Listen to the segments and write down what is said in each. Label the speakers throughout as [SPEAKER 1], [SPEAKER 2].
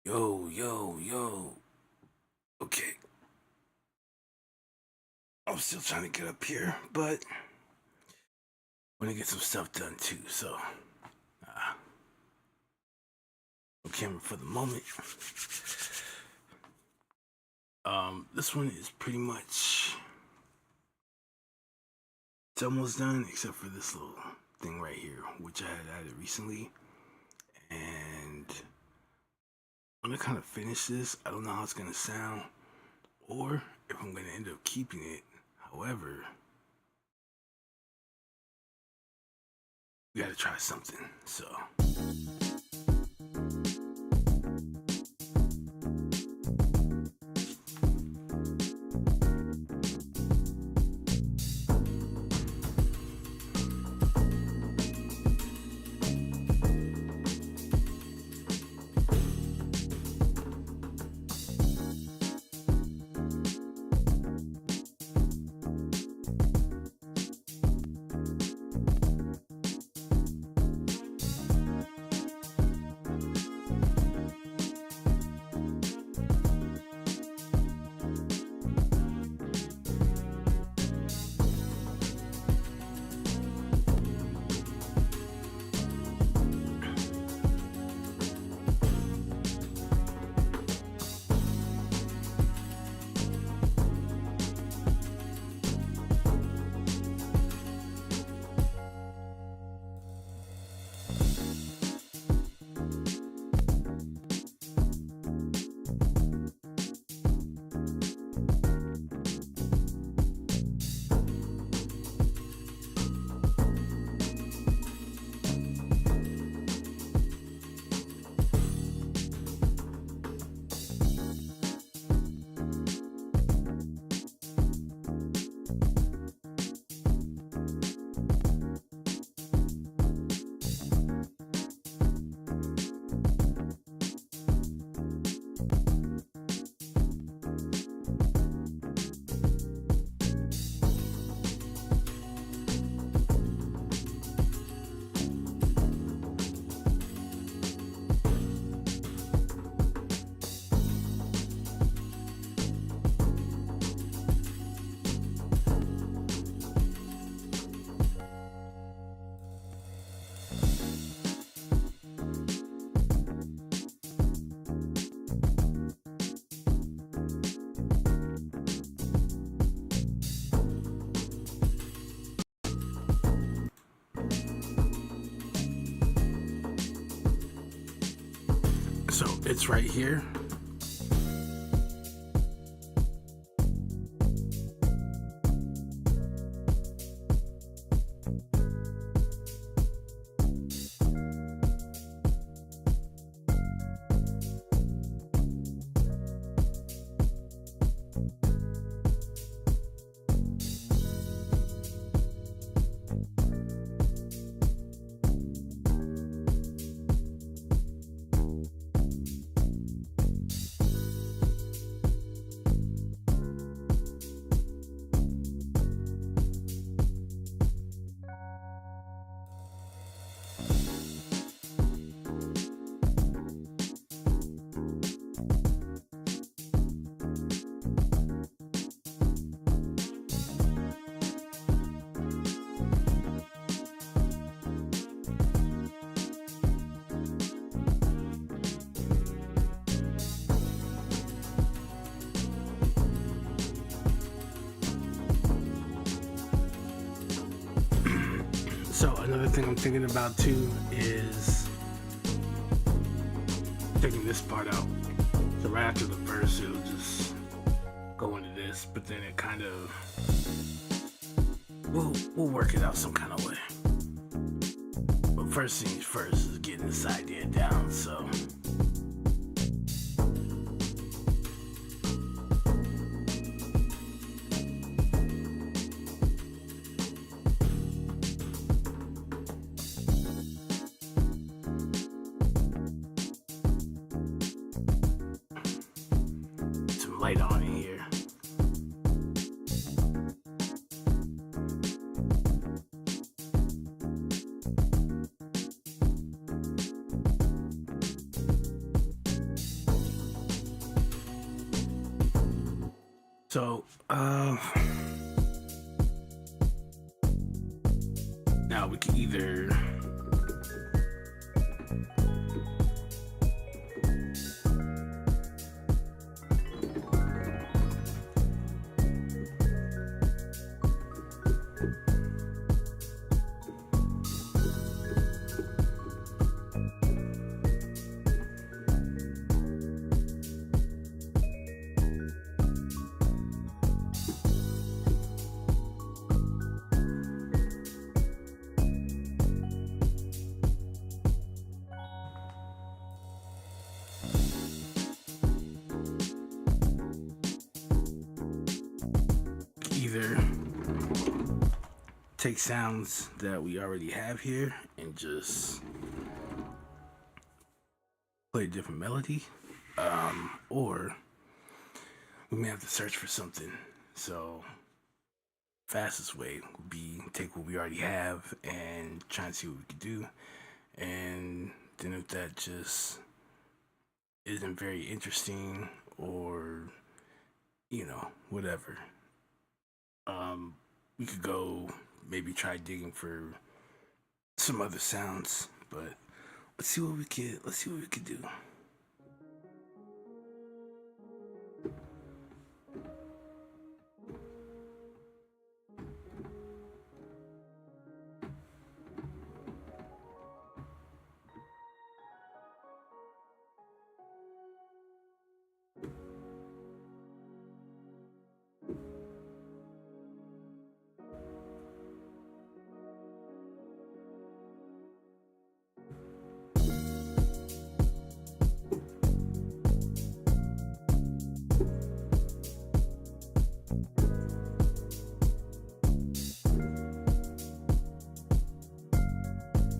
[SPEAKER 1] Yo, yo, yo. Okay. I'm still trying to get up here, but I want to get some stuff done too. So, uh, no camera for the moment. This one is pretty much it's almost done, except for this little thing right here, which I had added recently, and I'm gonna kind of finish this. I don't know how it's gonna sound, or if I'm gonna end up keeping it. However, we gotta try something. So. So it's right here. So another thing I'm thinking about too is taking this part out. So right after the verse, it'll just go into this, but then it kind of we'll work it out some kind of way. But first things first is getting this idea down. So. Some light on in here. So, now we can either either take sounds that we already have here and just play a different melody, or we may have to search for something. So, fastest way would be take what we already have and try and see what we can do. And then if that just isn't very interesting or whatever, we could go maybe try digging for some other sounds. But let's see what we could do.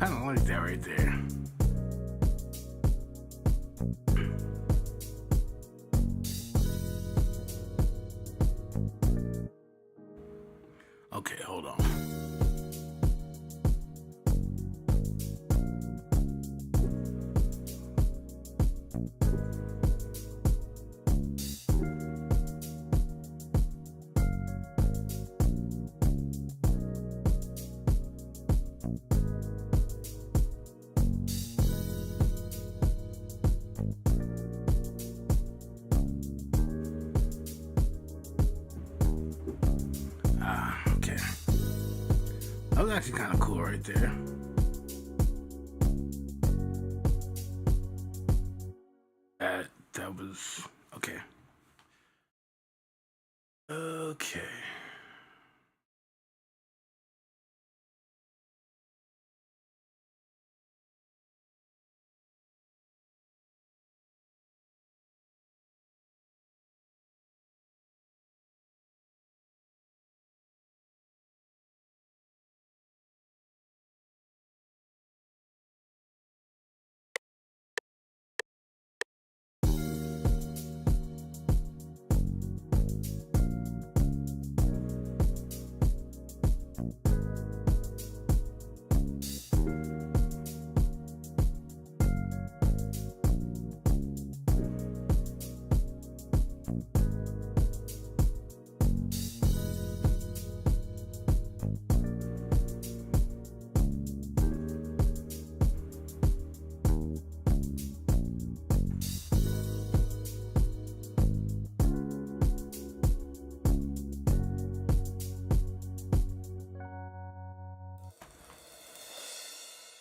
[SPEAKER 1] I don't like that right there. Okay, hold on. Okay. That was actually kind of cool right there. That was okay. Okay.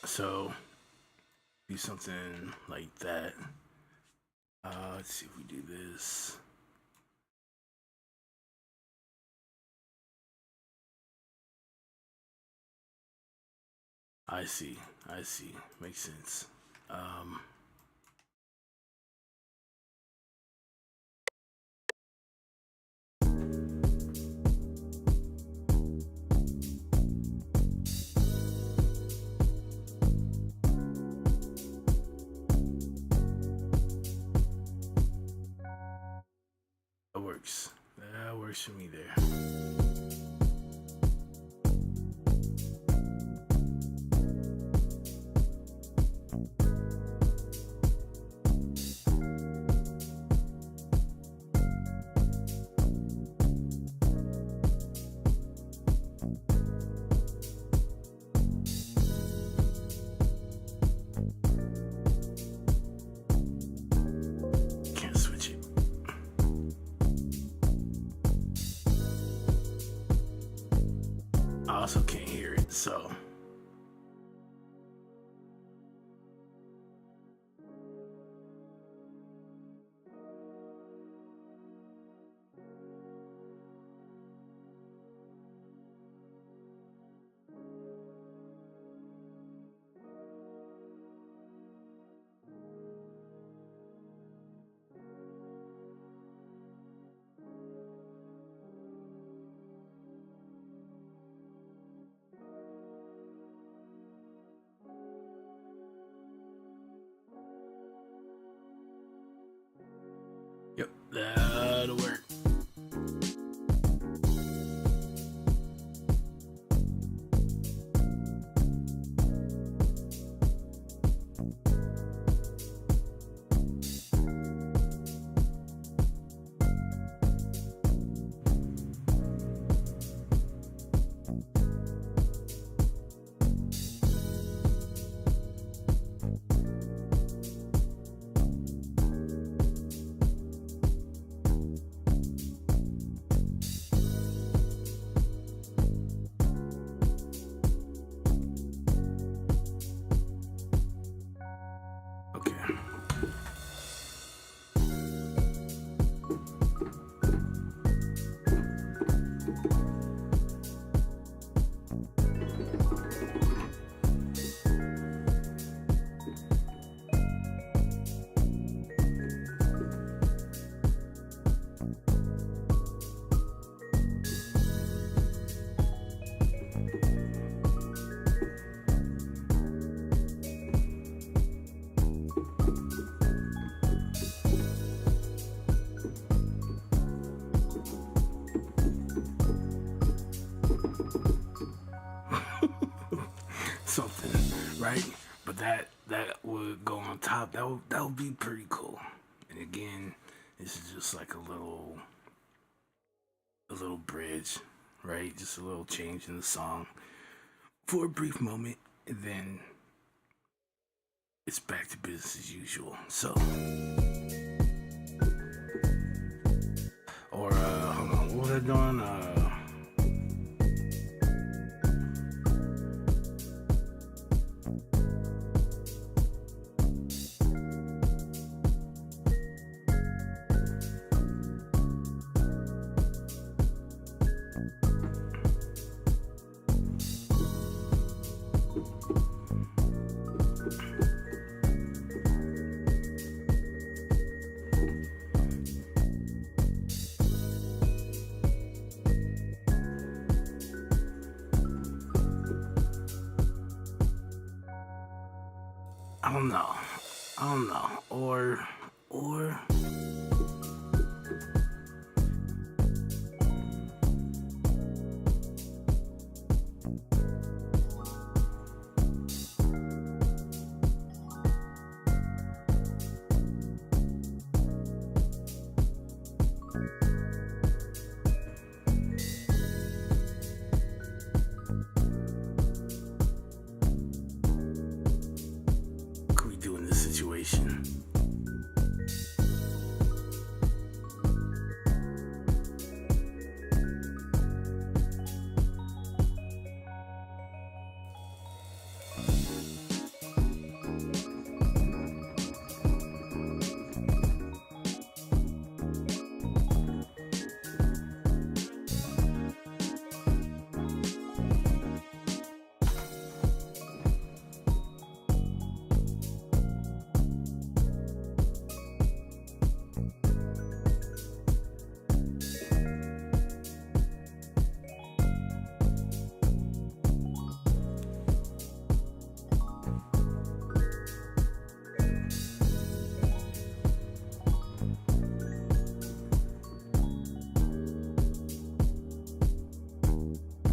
[SPEAKER 1] So do something like that. Let's see if we do this. I see. I see. Makes sense. That works. That works for me there. also can't hear it, so. Yep, that'll work. Okay. Something, right? But that would go on top. That would be pretty cool. And again, this is just like a little bridge, right? Just a little change in the song for a brief moment, and then it's back to business as usual. So, or hold on, what was I doing? I don't know. I don't know. Or what could we do in this situation?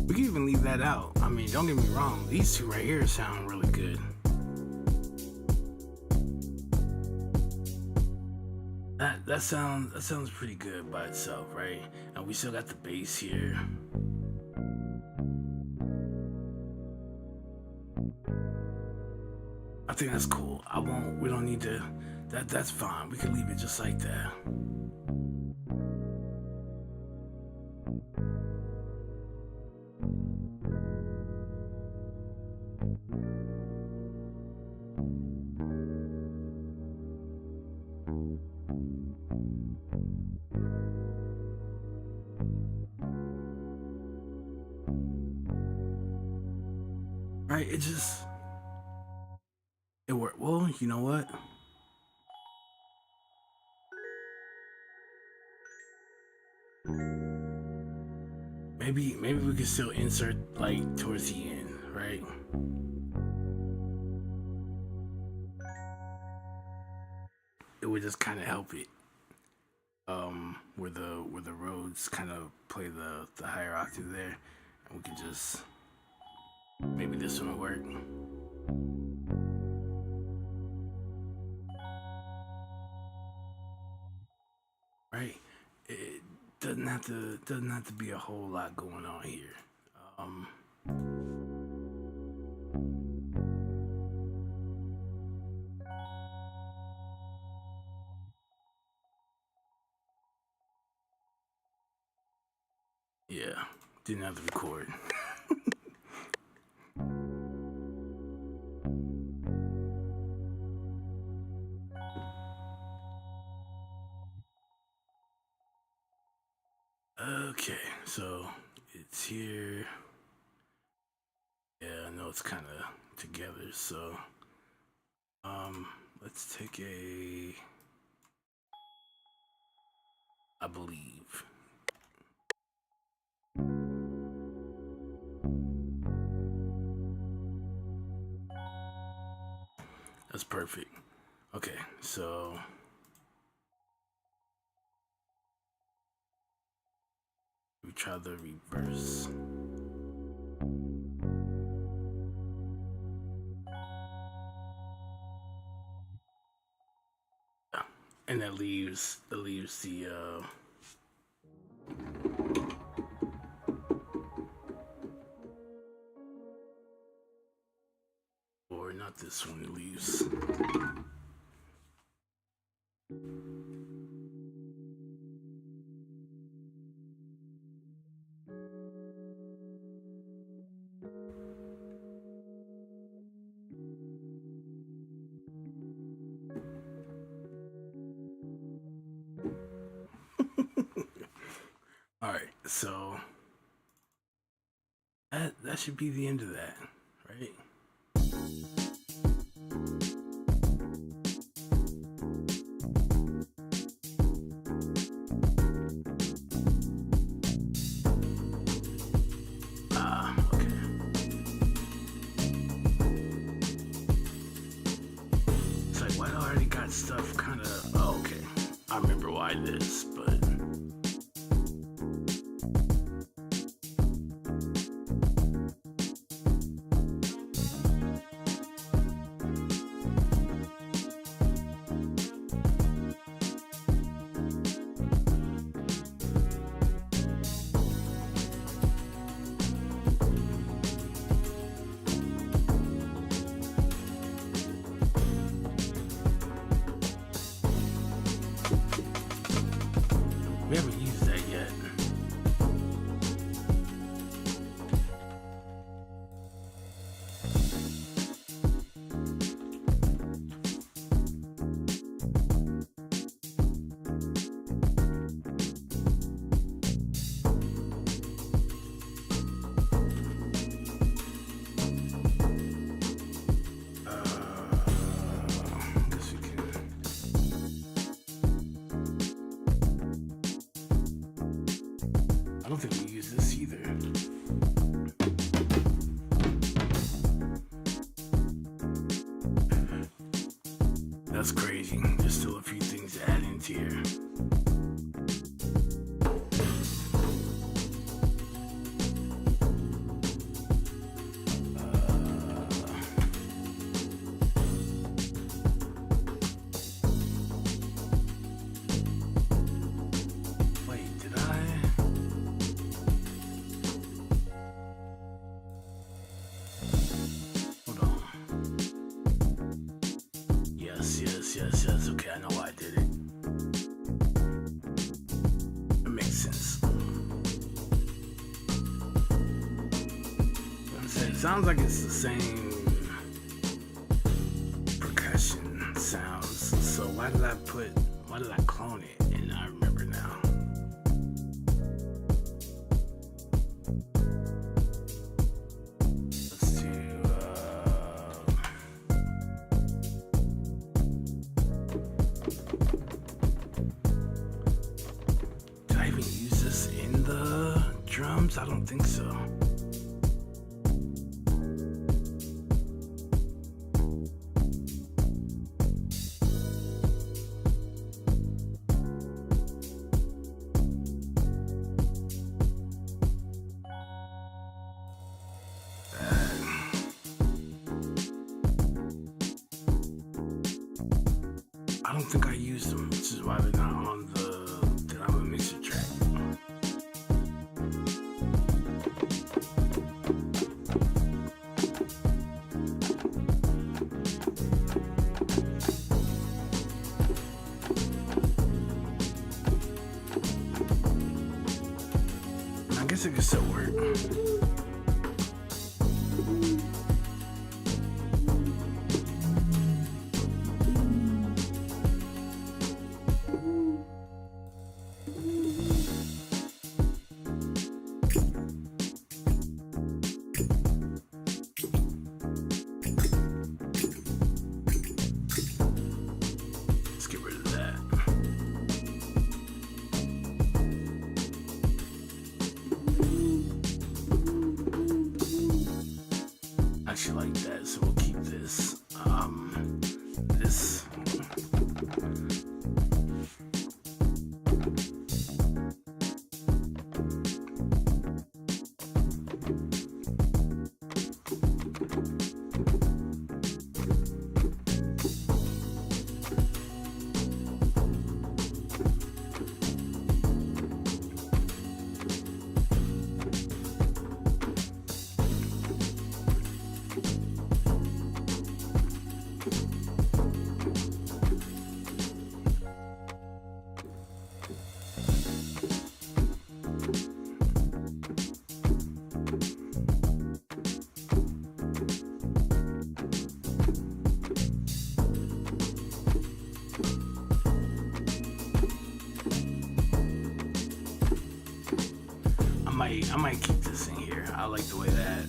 [SPEAKER 1] We can even leave that out. I mean, don't get me wrong. These two right here sound really good. That sounds pretty good by itself, right? And we still got the bass here. I think that's cool. We don't need to, that's fine. We can leave it just like that. right? It worked. Well, you know what? Maybe we could still insert like towards the end, right? It would just kind of help it. Where the roads kind of play the higher octave there, and we could just maybe this one will work. Right? It doesn't have to be a whole lot going on here. Yeah, didn't have to record. Okay, so it's here. Yeah, I know it's kind of together, so let's take I believe. That's perfect. Okay, so we try the reverse. And that leaves the or not this one, it leaves all right, so that should be the end of that, right? Okay. It's like, why do I already got stuff kind of? Oh, okay. I remember why this, but. We haven't used that yet. Guess we can. I don't think we use this either. That's crazy. There's still a few things to add into here. Wait, did I? Hold on. Yes. Okay, I know why I did it. It makes sense. It sounds like it's the same percussion sounds. So why did I clone it? And I remember now. Let's do drums? I don't think so. I don't think I used them, which is why they're not on the Dynamo Mixer track. I guess it could still work. Let's get rid of that. I actually like that, so we'll keep this. This. I might keep this in here. I like the way that.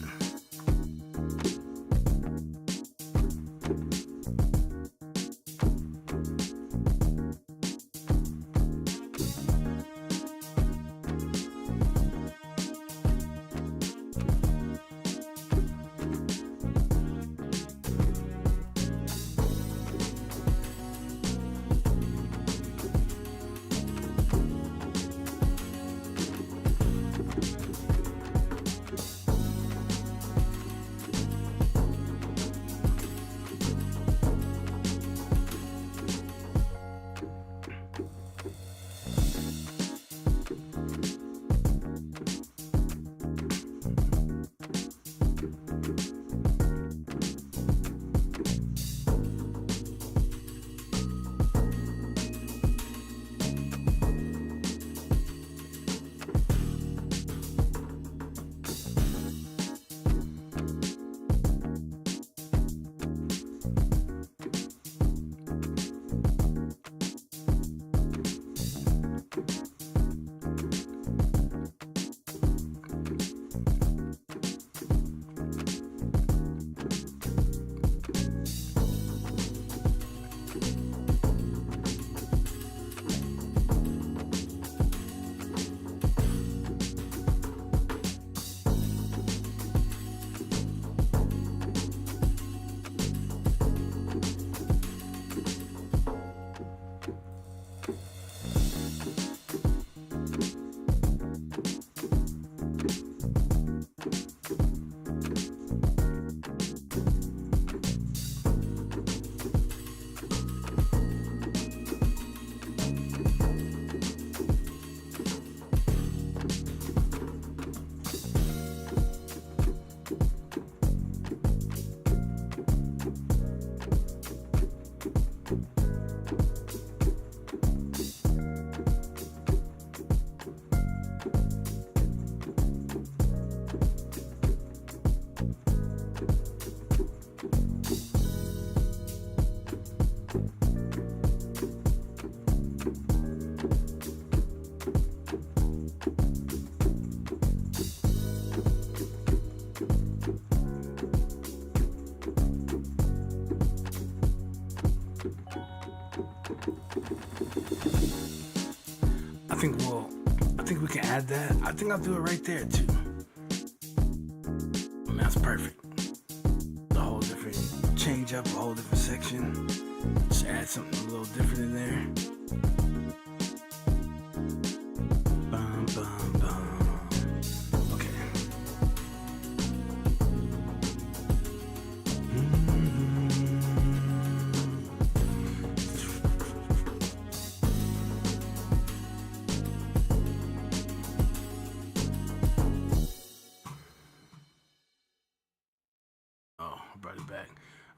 [SPEAKER 1] I think we we can add that. I think I'll do it right there too. And that's perfect. The whole different change up, a whole different section. Just add something a little different in there. Bum, bum, bum. Okay. Oh, I brought it back.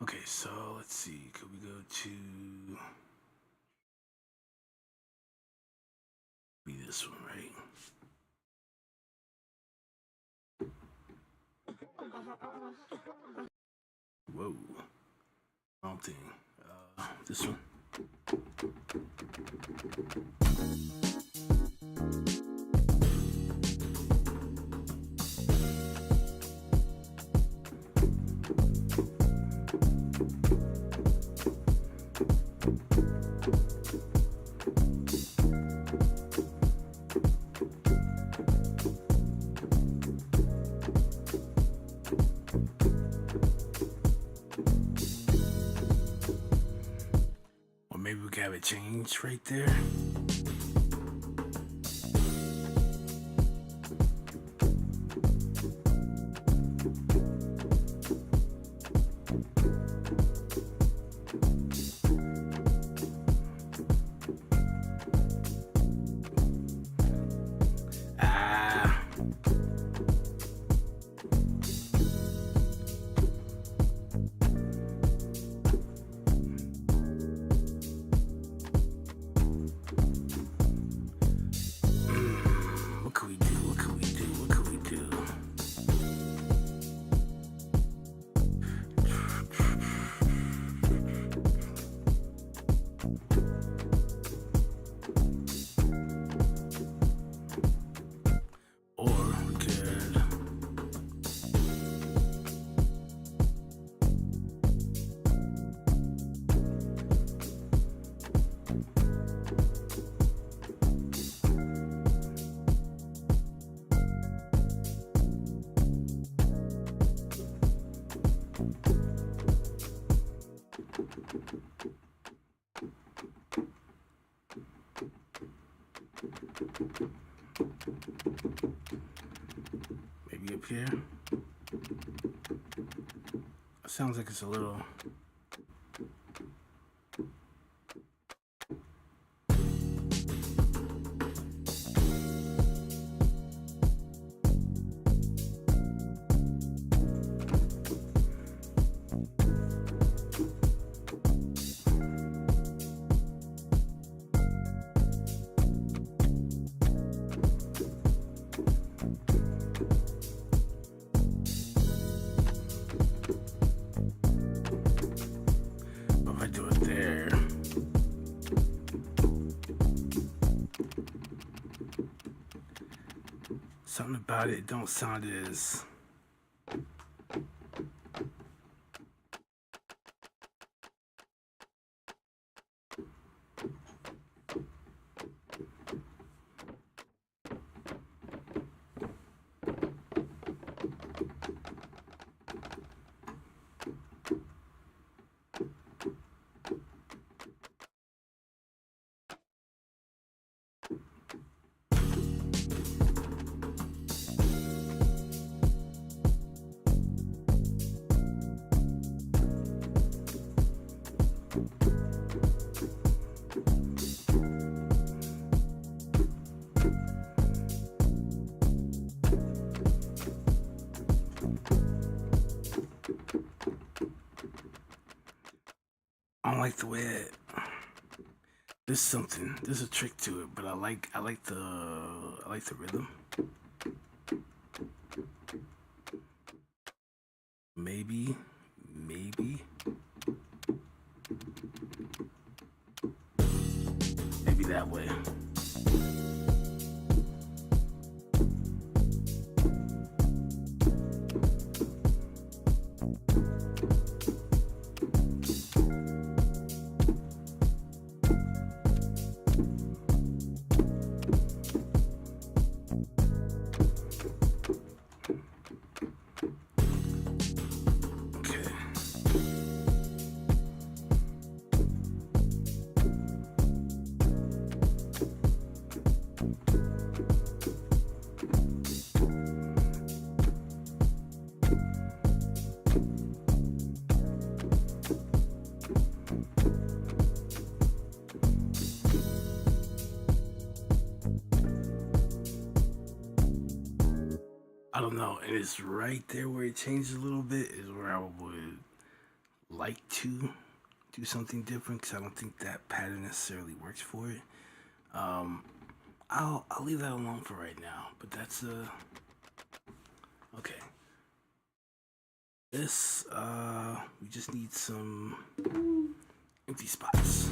[SPEAKER 1] Okay, so let's see. Could we go to be this one, right? Whoa, wrong thing. This one. Maybe we can have it changed right there. Maybe up here. Sounds like it's a little. Something about it don't sound as I don't like the way it. There's something. There's a trick to it, but I like the rhythm. Maybe that way. I don't know, and it's right there where it changes a little bit is where I would like to do something different because I don't think that pattern necessarily works for it. Um, I'll leave that alone for right now. But that's okay. This we just need some empty spots.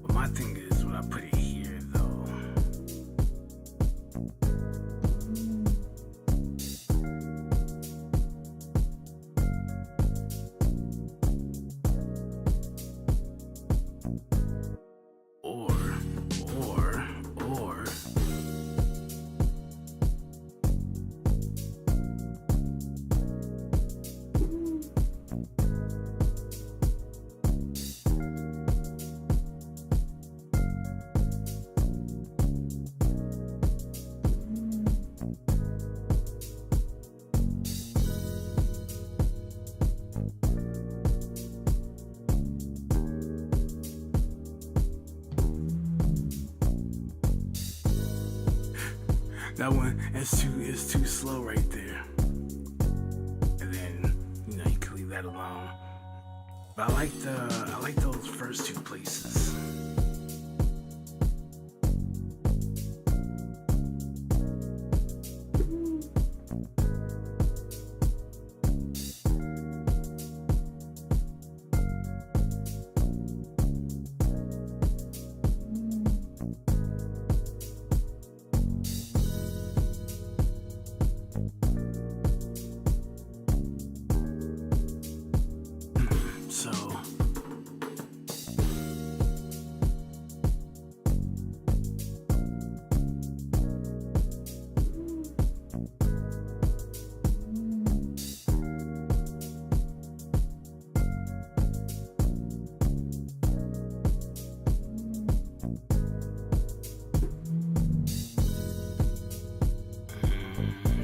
[SPEAKER 1] But my thing is when I put it here though. Or, or, that one is too slow right there. And then you can leave that alone. But I like those first two places. So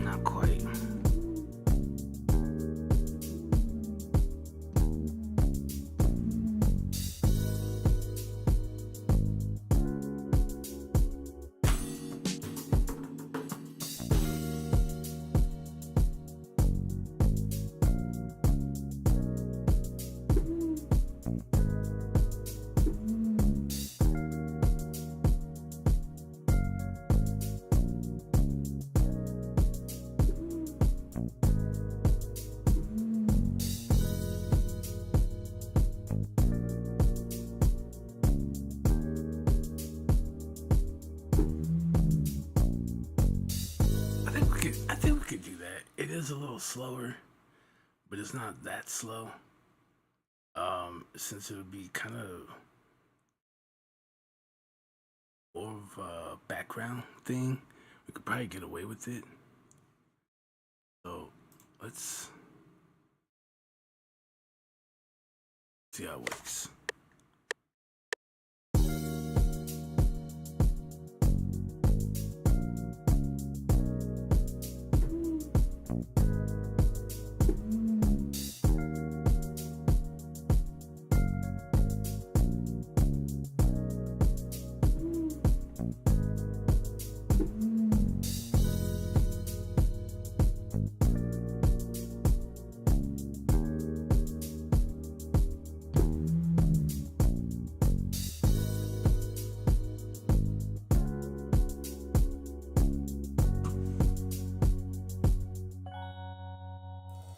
[SPEAKER 1] not quite. I think we could do that. It is a little slower, but it's not that slow. Since it would be kind of more of a background thing, we could probably get away with it. So let's see how it works.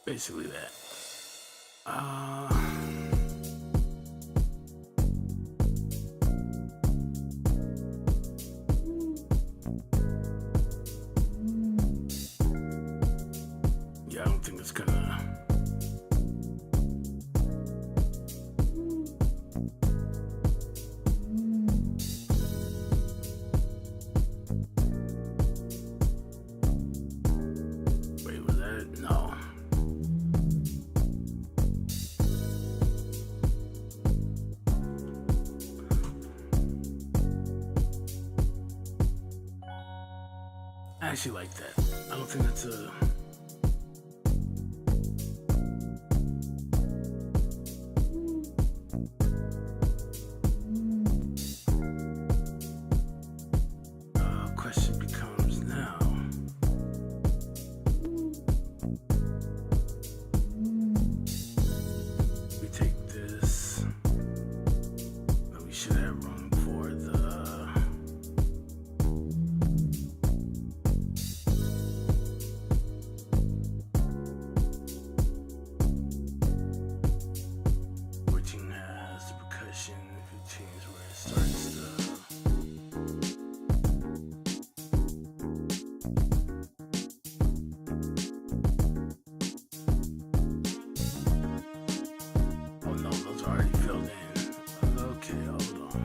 [SPEAKER 1] Basically that. Yeah, I don't think it's gonna I actually like that. I don't think that's a question becomes now. We take this, but we should have room for the has the percussion, 15 is where it starts to oh no, those are already filled in. Okay, hold on.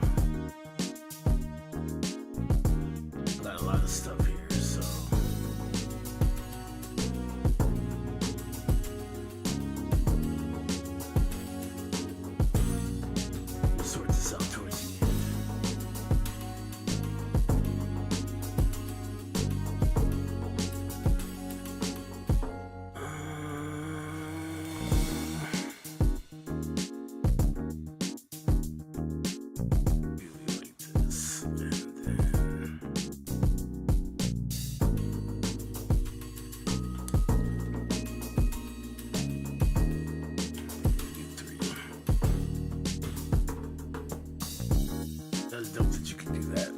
[SPEAKER 1] Got a lot of stuff here, so sort this out towards the end. That's dope that you can do that.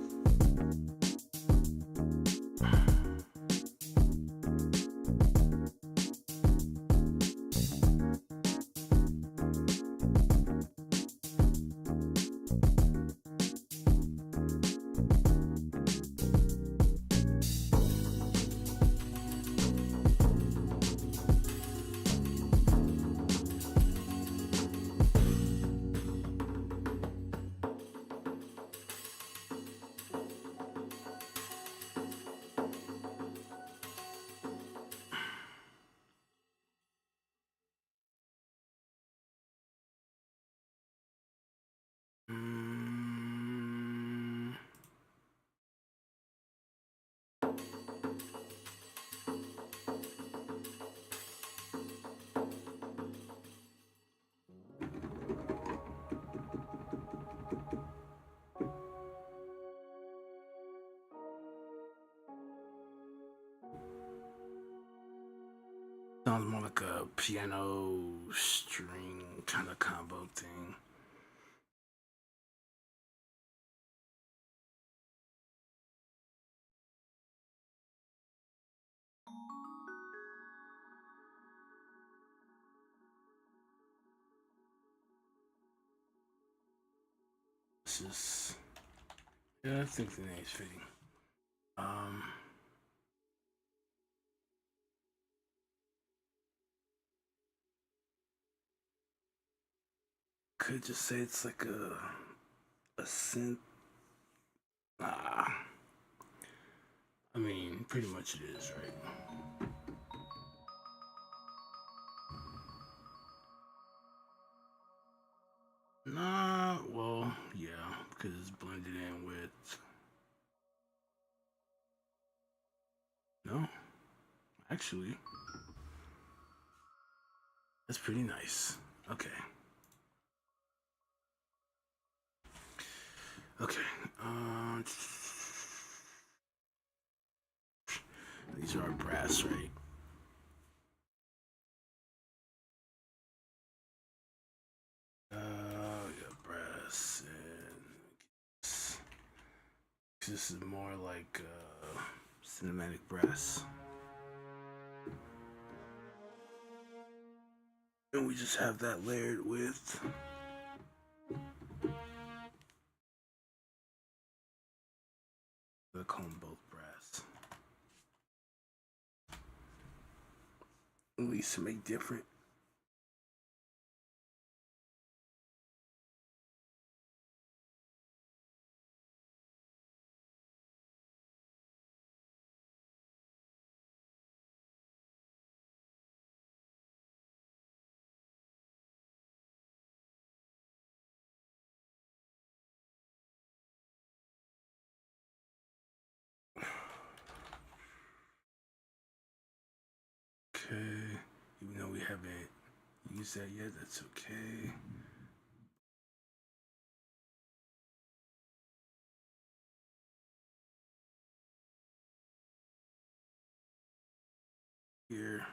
[SPEAKER 1] Sounds more like a piano string kind of combo thing. This is, yeah, I think the name's fitting. Could just say it's like a synth. I mean, pretty much it is, right? Nah, well, yeah, because it's blended in with. No, actually, that's pretty nice. Okay. Okay. These are brass, right? Yeah, brass and this is more like cinematic brass. And we just have that layered with the comb both brass. At least to make different. okay. Even though we haven't used that yet, that's okay. Here.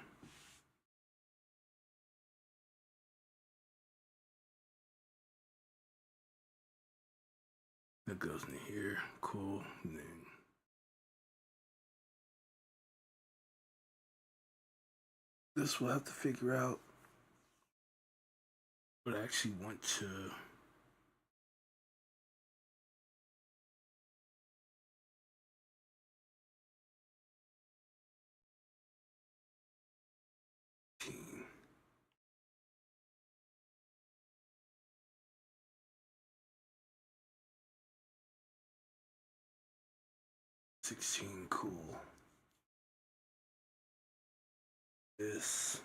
[SPEAKER 1] That goes in here. Cool. And then this we'll have to figure out. But I actually want to. $16, cool. This.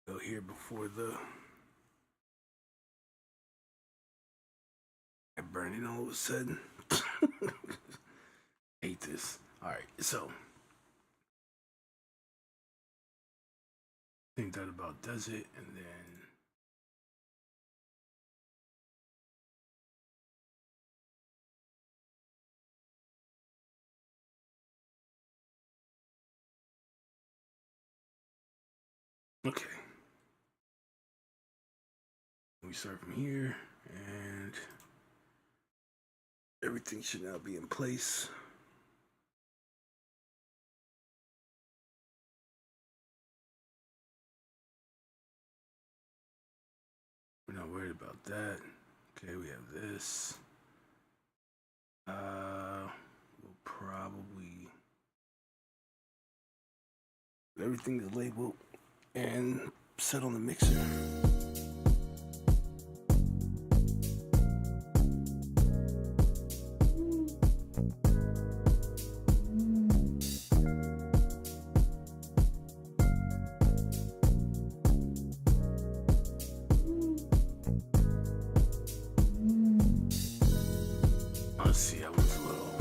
[SPEAKER 1] Go here before the. I burn it all of a sudden. Hate this. Alright, so. I think that about does it, and then. Okay. We start from here, and everything should now be in place. We're not worried about that. Okay, we have this. We'll probably everything is labeled and set on the mixer. Let's see, I was a little.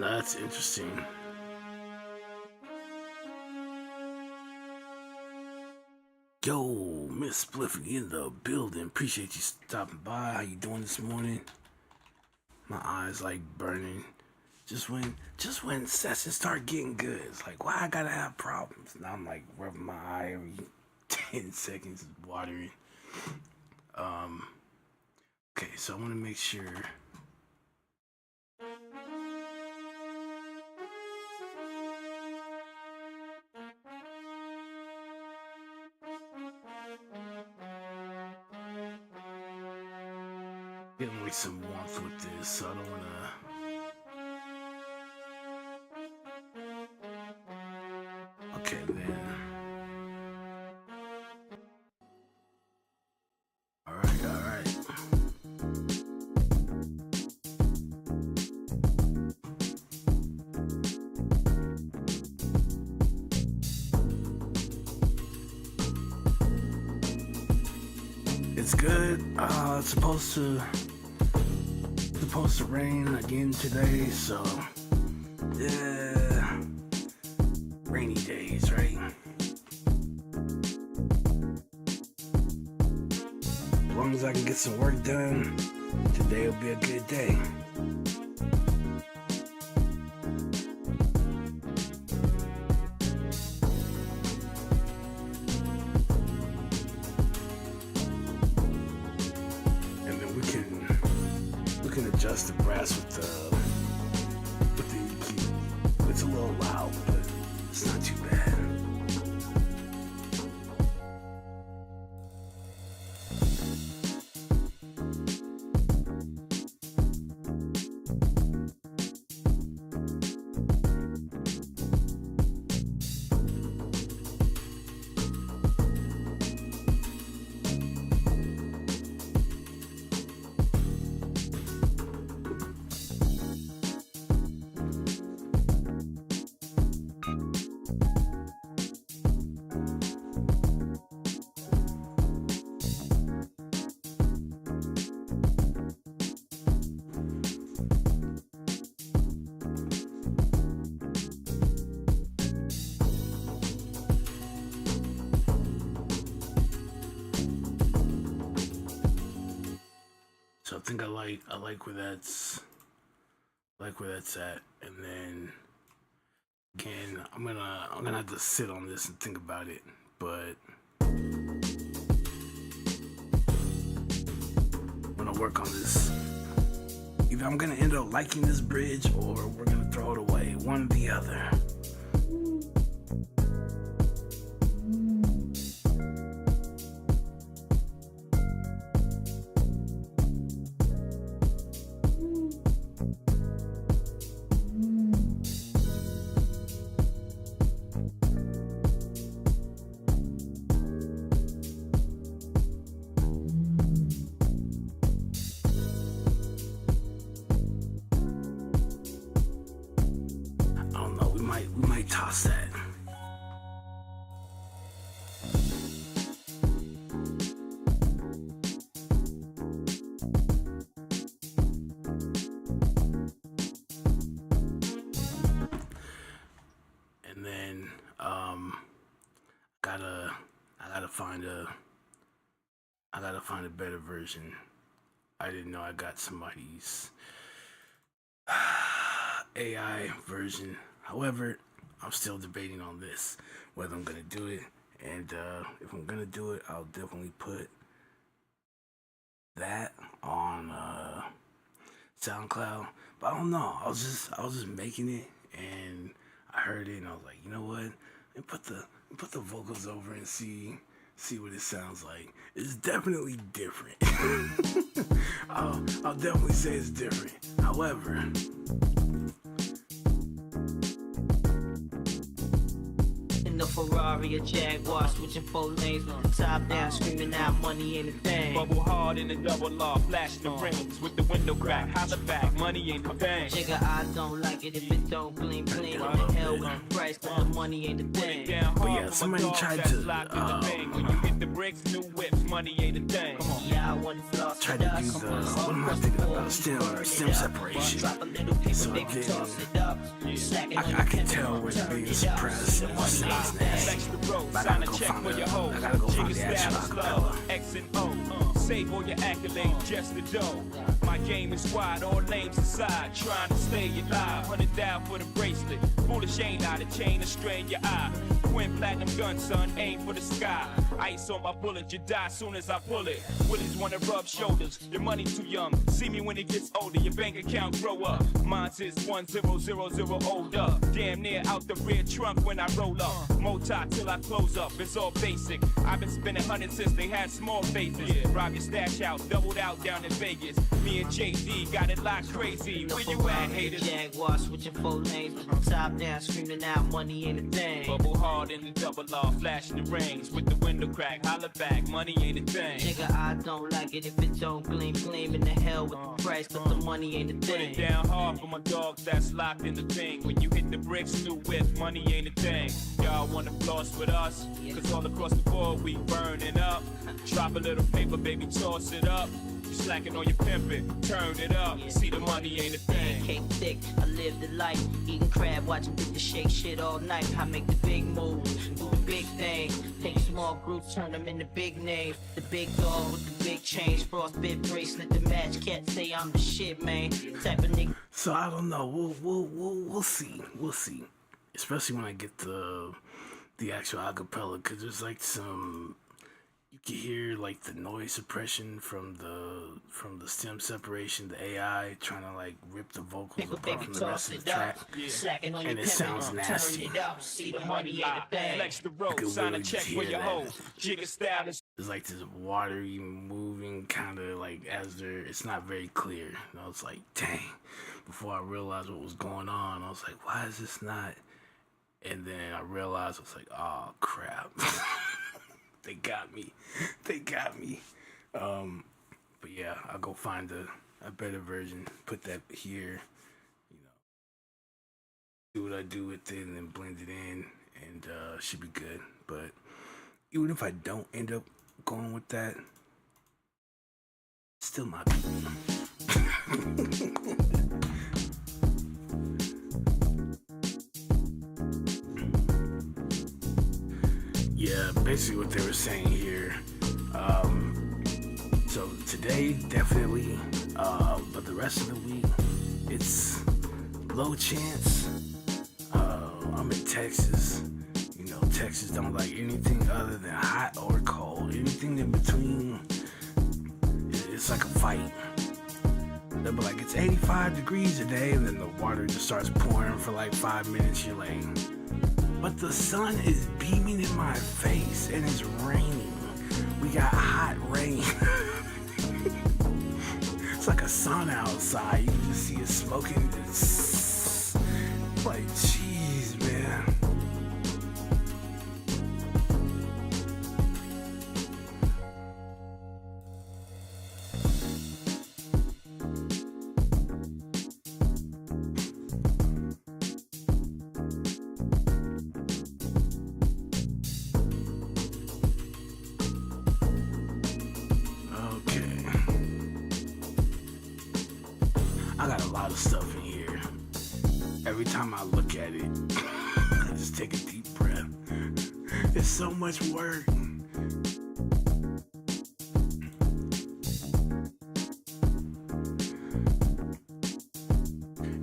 [SPEAKER 1] That's interesting. Yo, Miss Spliffy in the building. Appreciate you stopping by. How you doing this morning? My eyes like burning. Just when sessions start getting good, it's like, why I gotta have problems? Now I'm like rubbing my eye every 10 seconds, watering. Okay, so I want to make sure. Getting like some warmth with this, so I don't wanna. Okay, then. All right, all right. It's good. It's supposed to rain again today, so yeah, rainy days, right? As long as I can get some work done, today will be a good day. Adjust the brass with the EQ. It's a little loud, but it's not too bad. So I think I like where that's at, and then again I'm gonna have to sit on this and think about it, but I'm gonna work on this. Either I'm gonna end up liking this bridge or we're gonna throw it away, one or the other. We might toss that. And then I gotta find a better version. I didn't know I got somebody's AI version. However, I'm still debating on this, whether I'm gonna do it, and if I'm gonna do it, I'll definitely put that on SoundCloud. But I don't know. I was just making it, and I heard it, and I was like, you know what? And put the vocals over and see what it sounds like. It's definitely different. I'll definitely say it's different. However,
[SPEAKER 2] a Ferrari, a Jaguar, switching 4 lanes on the top down, screaming out money ain't a thing.
[SPEAKER 3] Bubble hard in the double law, flashing the rings with the window crack. Holla back, money ain't a thing.
[SPEAKER 2] Jigga, I don't like it if it don't bling bling. What the hell with the price, but the money ain't a thing.
[SPEAKER 1] But yeah, somebody tried to
[SPEAKER 3] bricks, new whips, money ain't a thing.
[SPEAKER 2] Yeah, I want to floss
[SPEAKER 1] Tried
[SPEAKER 2] with
[SPEAKER 1] to
[SPEAKER 2] us.
[SPEAKER 1] do the, what am I thinking about? Stem separation.
[SPEAKER 2] Drop a little paper,
[SPEAKER 1] So
[SPEAKER 2] baby,
[SPEAKER 1] again,
[SPEAKER 2] toss it up. Slacking on
[SPEAKER 1] I
[SPEAKER 2] your
[SPEAKER 1] can
[SPEAKER 2] pimp,
[SPEAKER 1] tell where the
[SPEAKER 2] turn
[SPEAKER 1] being
[SPEAKER 2] it up.
[SPEAKER 1] suppressed and what sounds nasty.
[SPEAKER 3] Flex the road,
[SPEAKER 1] But I
[SPEAKER 3] sign
[SPEAKER 1] gotta
[SPEAKER 3] a
[SPEAKER 1] go
[SPEAKER 3] check
[SPEAKER 1] find
[SPEAKER 3] for
[SPEAKER 1] the,
[SPEAKER 3] your hoe.
[SPEAKER 1] I gotta go find
[SPEAKER 3] Jigga
[SPEAKER 1] the actual
[SPEAKER 3] style is
[SPEAKER 1] acapella.
[SPEAKER 3] low. X and O. Save all your accolades, just the dough. My game is wide, all lanes aside. Trying to stay alive, 100 down for the bracelet. Foolish ain't out, the chain to strain your eye. Twin platinum gun, son, aim for the sky. Ice on my bullet, you die soon as I pull it. Willies wanna rub shoulders, your money too young. See me when it gets older, your bank account grow up. Mine's is 1000 older. Damn near out the rear trunk when I roll up. Moti till I close up, it's all basic. I've been spending hundreds since they had small faces. Rob your stash out, doubled out down in Vegas. Me and JD got it locked crazy. Where you at, haters?
[SPEAKER 2] Jaguar switching 4 lanes, top down, screaming out, money ain't a thing.
[SPEAKER 3] Bubble hard in the double R, flashing the rings with the window crack. Holla back, money ain't a thing.
[SPEAKER 2] Nigga, I don't like it if it don't gleam, gleam in the hell with the price, but the money ain't a
[SPEAKER 3] Put it
[SPEAKER 2] thing.
[SPEAKER 3] down hard for my dogs that's locked in the thing. When you hit the bricks, new whip, money ain't a thing. Y'all wanna floss with us? Cause all across the board we burning up. Drop a little paper, baby, toss it up. You slacking on your pimpin', turn it up. See the money ain't a thing.
[SPEAKER 2] Cake thick, I live the life, eating crab, watching people shake shit all night. I make the big moves, do the big thing. Take small groups, turn them into big names. The big dog with the big chains, frostbit bracelet to match. Can't say I'm the shit, man. Type of nigga.
[SPEAKER 1] So I don't know. We'll see. We'll see. Especially when I get the actual acapella, because there's like some, you can hear like the noise suppression from the stem separation, the AI trying to like rip the vocals
[SPEAKER 2] Pickle,
[SPEAKER 1] apart
[SPEAKER 2] baby,
[SPEAKER 1] from the
[SPEAKER 2] toss
[SPEAKER 1] rest of the
[SPEAKER 2] it
[SPEAKER 1] track.
[SPEAKER 2] up. Slacking on
[SPEAKER 1] And
[SPEAKER 2] your
[SPEAKER 1] it sounds
[SPEAKER 2] pimpin',
[SPEAKER 1] nasty.
[SPEAKER 2] turn it up. See the money ain't a thing.
[SPEAKER 3] Flex the road,
[SPEAKER 1] can
[SPEAKER 3] sign a
[SPEAKER 1] really
[SPEAKER 3] check
[SPEAKER 1] just
[SPEAKER 3] for
[SPEAKER 1] hear
[SPEAKER 3] your
[SPEAKER 1] that.
[SPEAKER 3] hoe. Jigga style is
[SPEAKER 1] There's like this watery moving kind of like as there, it's not very clear. And I was like, dang. Before I realized what was going on, I was like, why is this not? And then I realized, I was like, oh crap. They got me. They got me. But yeah, I'll go find a better version, put that here, you know, do what I do with it and then blend it in, and should be good. But even if I don't end up going with that, still my Yeah, basically what they were saying here. So today, definitely, but the rest of the week, it's low chance. I'm in Texas. You know, Texas don't like anything other than hot or cold. Anything in between, it's like a fight. They'll be like, it's 85 degrees today, and then the water just starts pouring for like 5 minutes. You're like, but the sun is beaming in my face and it's raining. We got hot rain. It's like a sauna outside. You can just see it smoking. It's like, jeez, man. Okay. I got a lot of stuff in here. Every time I look at it, I just take a deep breath. It's so much work.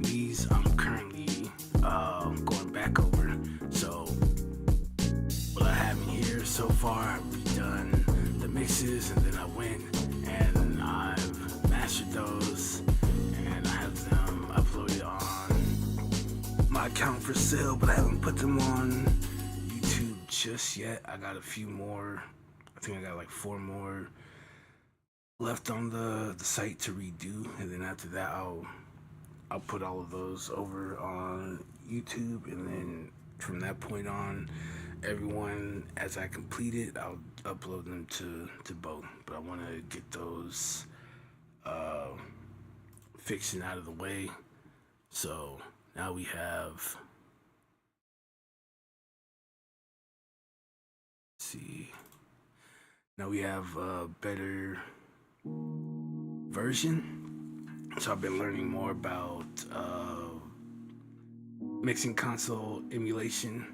[SPEAKER 1] These I'm currently going back over. So what I have in here so far, I've redone the mixes, and then I went and I've mastered those, and I have them uploaded on my account for sale, but I haven't put them on YouTube just yet. I got a few more. I think I got like 4 more left on the site to redo, and then after that I'll put all of those over on YouTube, and then from that point on, everyone, as I complete it, I'll upload them to both. But I want to get those fixing out of the way. So now we have, let's see, Now we have a better version. So I've been learning more about mixing console emulation.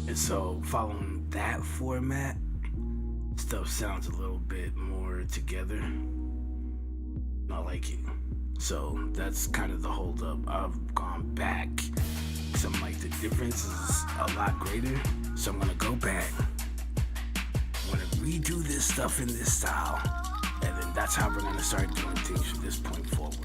[SPEAKER 1] And so following that format, stuff sounds a little bit more together. I like it. So that's kind of the hold up. I've gone back because I'm like, the difference is a lot greater. So I'm gonna go back. I'm gonna redo this stuff in this style. And then that's how we're gonna start doing things from this point forward.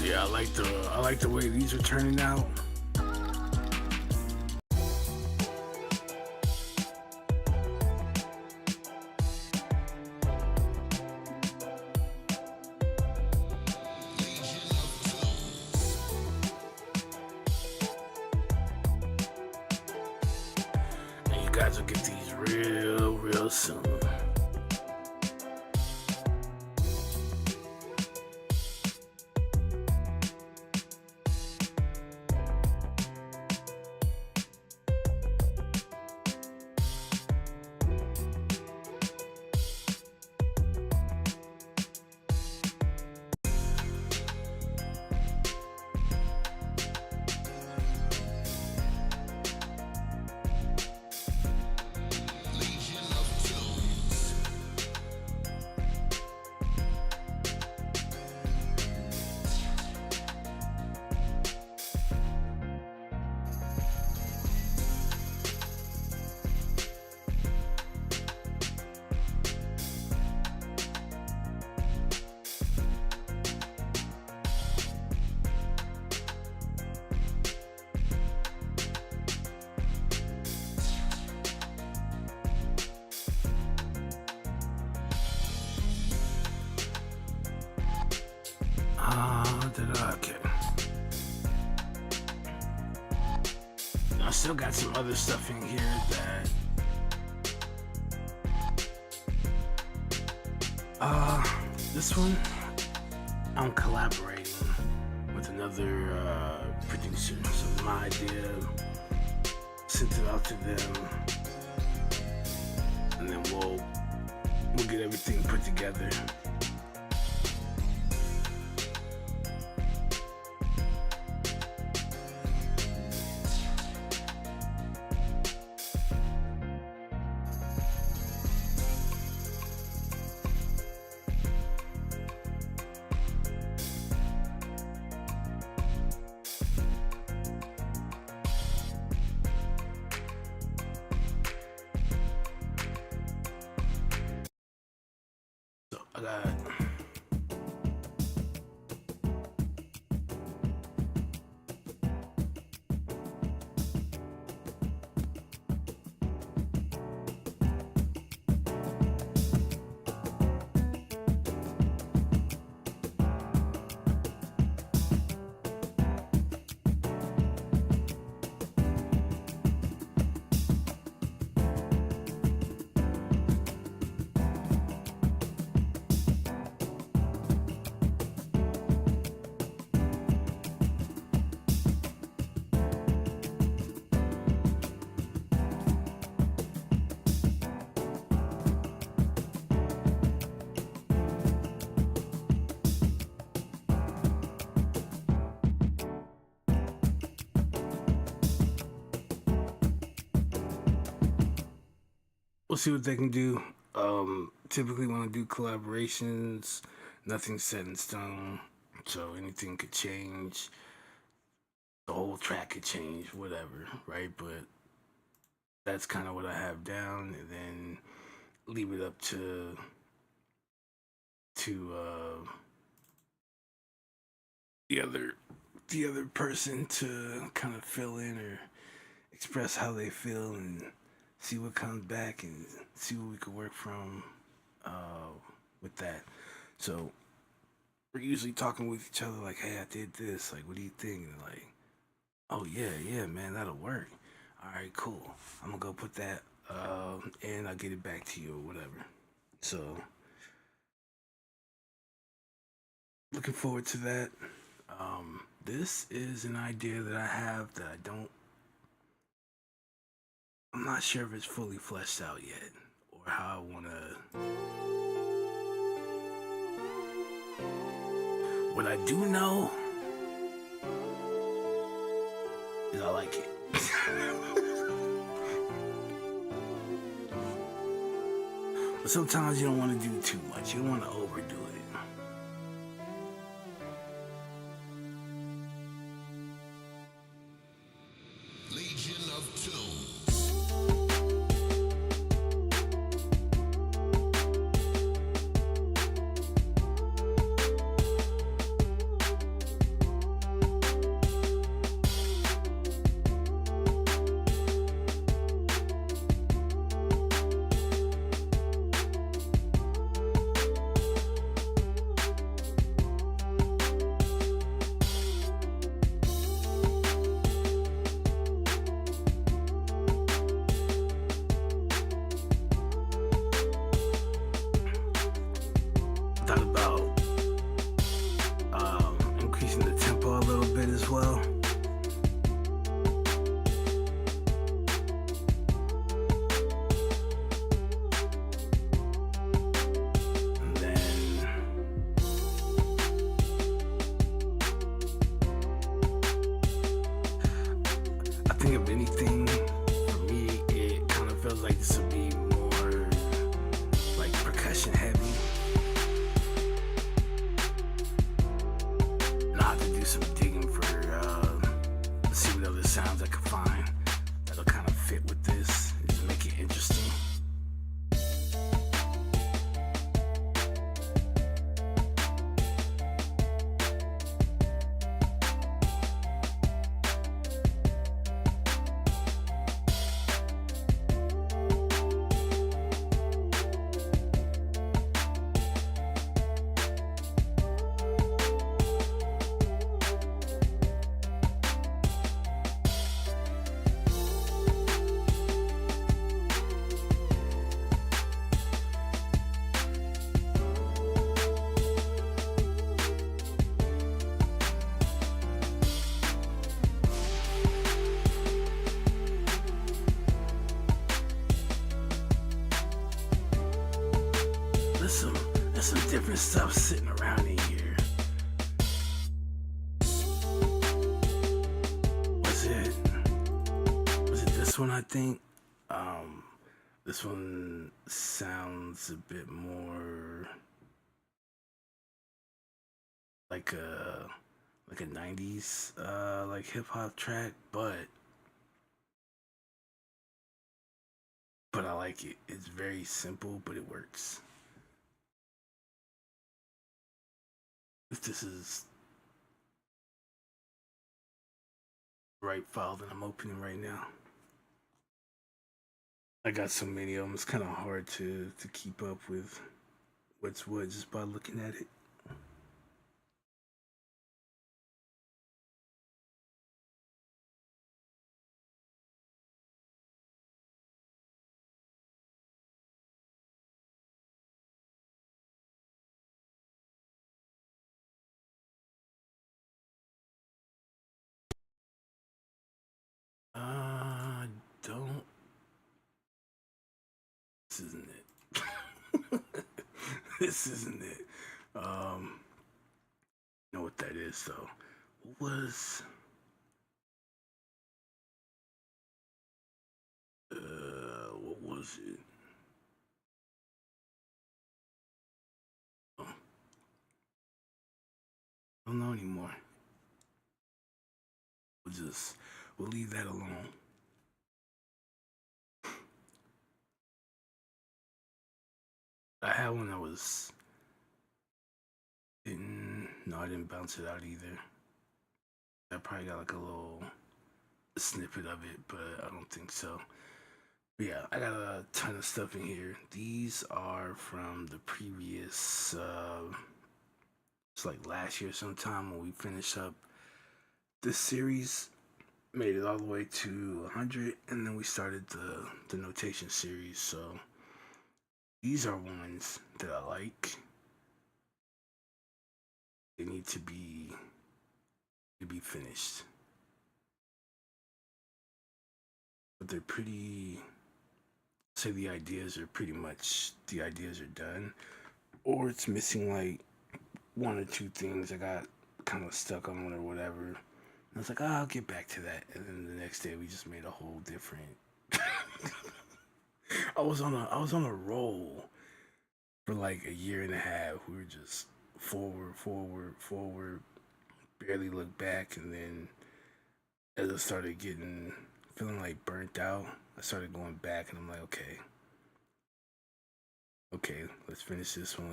[SPEAKER 1] Yeah, I like the way these are turning out. And you guys will get these real soon. Okay. I still got some other stuff in here that this one I'm collaborating with another producer. So my idea, sent it out to them, and then we'll get everything put together. I got we'll see what they can do. typically want to do collaborations. Nothing's set in stone, so anything could change. The whole track could change, whatever, right? But that's kind of what I have down, and then leave it up to the other person to kind of fill in or express how they feel and see what comes back and see what we could work from with that. So we're usually talking with each other like, hey, I did this, like, what do you think? And like, oh yeah man, that'll work. All right, cool, I'm gonna go put that and I'll get it back to you or whatever. So looking forward to that. This is an idea that I have that I'm not sure if it's fully fleshed out yet or how I want to. What I do know is I like it. But sometimes you don't want to do too much. You don't want to overdo it.
[SPEAKER 4] Legion of Tunes.
[SPEAKER 1] Thought about increasing the tempo a little bit as well. And then I think if anything, for me, it kind of feels like this would be more like percussion heavy. And I'll have to do some digging for see what other sounds I can find that'll kind of fit with this and just make it interesting. There's some different stuff sitting around in here. Was it this one? I think this one sounds a bit more like a 90s like hip hop track, but I like it. It's very simple, but it works. If this is the right file that I'm opening right now. I got so many of them, it's kind of hard to keep up with what's what just by looking at it. Don't. This isn't it. This isn't it. Know what that is though. What was what was it? don't know anymore. We'll leave that alone. I had one that was no, I didn't bounce it out either. I probably got like a little snippet of it, but I don't think so. But yeah, I got a ton of stuff in here. These are from the previous, it's like last year sometime when we finished up this series, made it all the way to 100, and then we started the notation series. So these are ones that I like. They need to be finished, but they're pretty. Say the ideas are done, or it's missing like one or two things I got kind of stuck on or whatever. And I was like, oh, I'll get back to that, and then the next day we just made a whole different. I was on a roll for like a year and a half. We were just forward, barely look back, and then as I started feeling like burnt out, I started going back, and I'm like, okay, let's finish this one.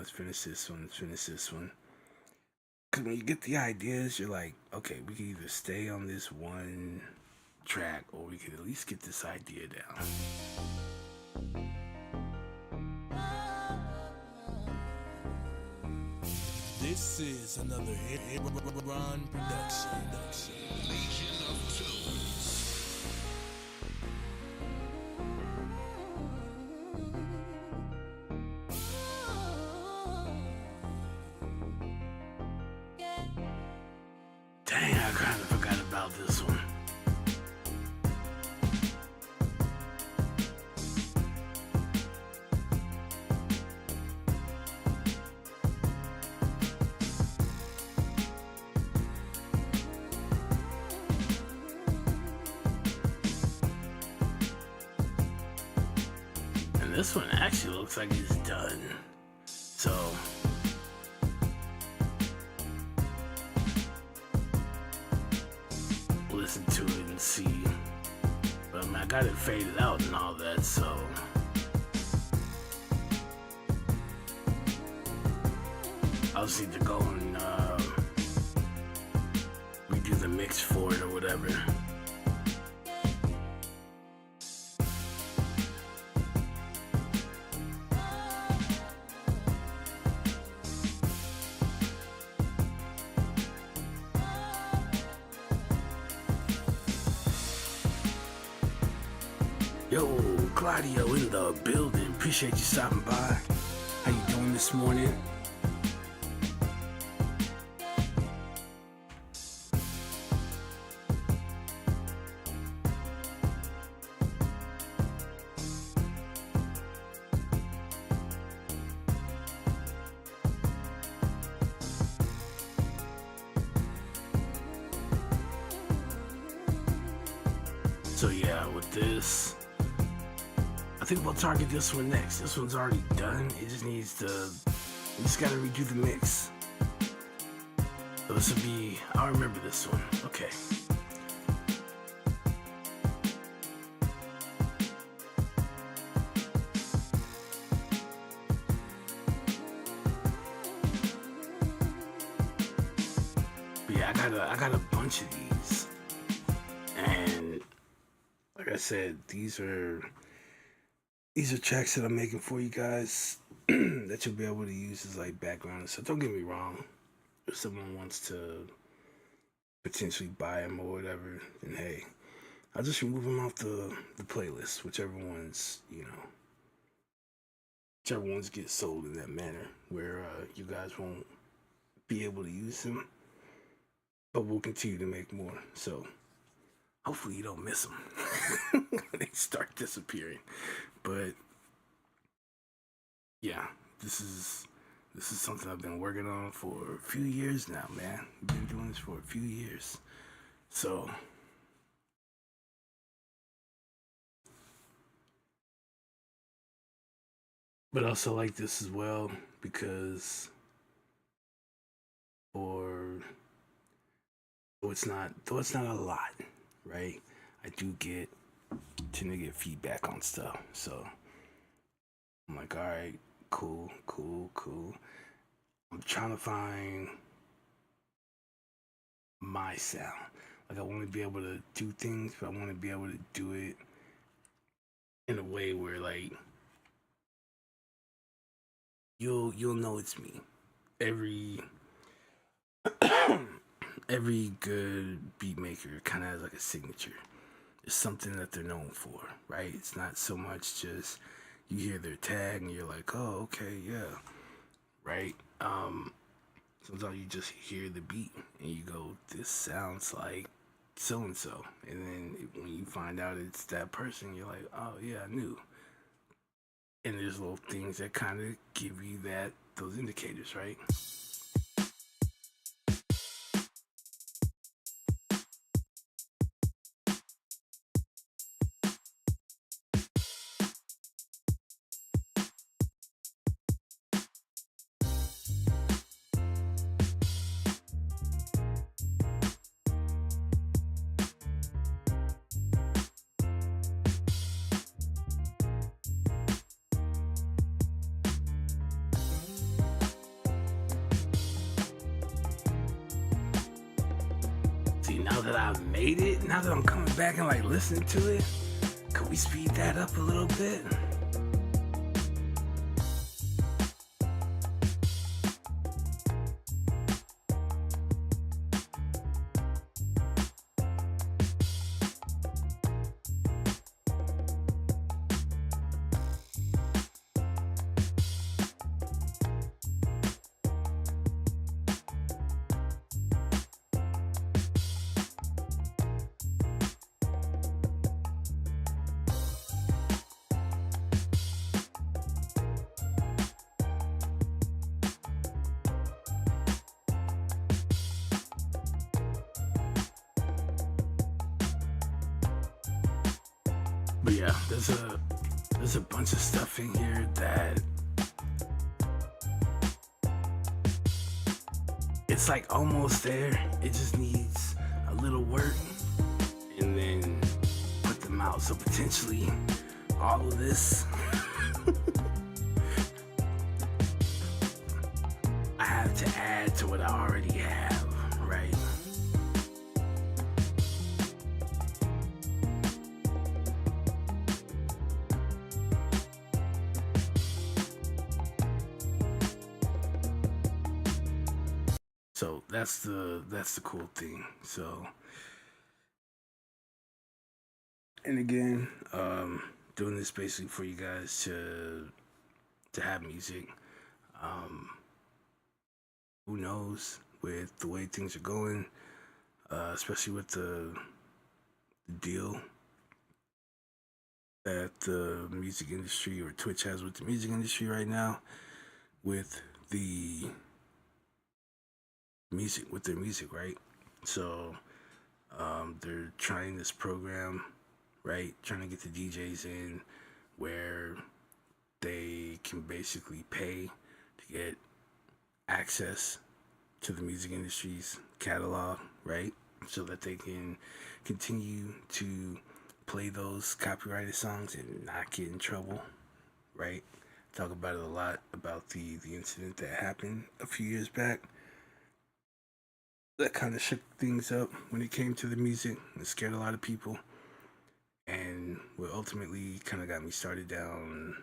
[SPEAKER 1] Because when you get the ideas, you're like, okay, we can either stay on this one track, or we can at least get this idea down.
[SPEAKER 5] This is another hit Ron production.
[SPEAKER 4] Legion of Tunes.
[SPEAKER 1] Dang, I kind of forgot about this one. And this one actually looks like it's done. So listen to it and see. But I mean, I got it faded out and all that, so I'll just need to go and redo the mix for it or whatever. Yo, Claudio in the building. Appreciate you stopping by. How you doing this morning? So yeah, with this, I think we'll target this one next. This one's already done. It just needs to, we just gotta redo the mix. So this will be, I'll remember this one. Okay. But yeah, I got a bunch of these. And like I said, these are tracks that I'm making for you guys that you'll be able to use as like background. So don't get me wrong, if someone wants to potentially buy them or whatever, then hey, I'll just remove them off the playlist, whichever ones get sold in that manner, where you guys won't be able to use them, but we'll continue to make more. So hopefully you don't miss them when they start disappearing. But yeah, this is something I've been working on for a few years now, man. I've been doing this for a few years. So but I also like this as well because for Though it's not a lot, right? I do tend to get feedback on stuff. So I'm like, all right, cool, cool, cool. I'm trying to find my sound. Like I want to be able to do things, but I want to be able to do it in a way where like you'll know it's me. Every every good beat maker kind of has like a signature. It's something that they're known for, right? It's not so much just you hear their tag and you're like, oh, okay, yeah, right? Sometimes you just hear the beat and you go, this sounds like so and so, and then when you find out it's that person, you're like, oh yeah, I knew. And there's little things that kind of give you those indicators, right? See, now that I've made it, now that I'm coming back and like listening to it, could we speed that up a little bit? But yeah, there's a bunch of stuff in here that it's like almost there. It just needs a little work, and then put them out. So potentially, all of this, I have to add to what I already have, right? So that's the cool thing. So, and again, doing this basically for you guys to have music. Who knows with the way things are going, especially with the deal that the music industry or Twitch has with the music industry right now, with their music, right? So they're trying this program, right? Trying to get the DJs in where they can basically pay to get access to the music industry's catalog, right? So that they can continue to play those copyrighted songs and not get in trouble, right? Talk about it a lot about the incident that happened a few years back. That kind of shook things up when it came to the music. It scared a lot of people, and what ultimately kind of got me started down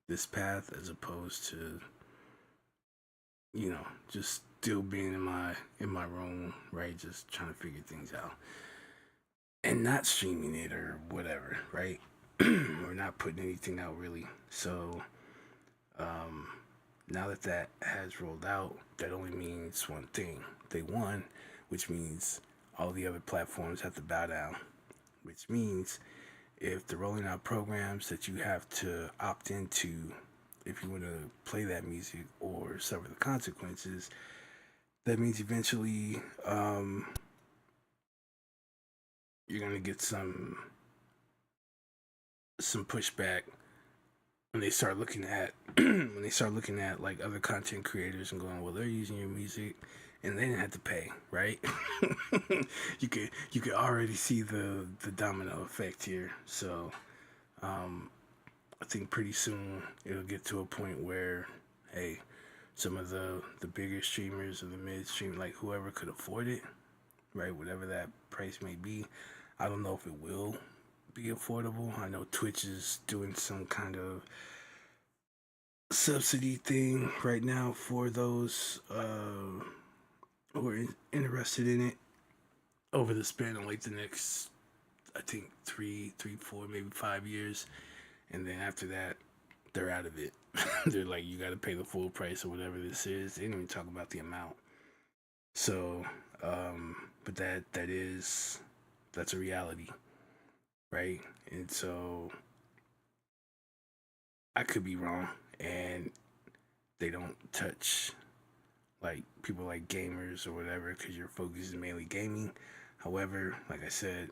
[SPEAKER 1] this path, as opposed to, you know, just still being in my room, right, just trying to figure things out and not streaming it or whatever, right? Or not putting anything out really. So now that has rolled out, that only means one thing. They won, which means all the other platforms have to bow down, which means if they're rolling out programs that you have to opt into if you want to play that music or suffer the consequences, that means eventually you're going to get some pushback when they start looking at like other content creators and going, well, they're using your music and they didn't have to pay, right? You could already see the domino effect here. So I think pretty soon it'll get to a point where, hey, some of the bigger streamers or the midstream, like whoever could afford it, right, whatever that price may be. I don't know if it will be affordable. I know Twitch is doing some kind of subsidy thing right now for those who are interested in it over the span of like the next, I think, 4, maybe 5 years, and then after that, they're out of it. They're like, you got to pay the full price or whatever this is. They didn't even talk about the amount. So, but that's a reality, right? And so I could be wrong, and they don't touch like people like gamers or whatever because your focus is mainly gaming. However, like I said,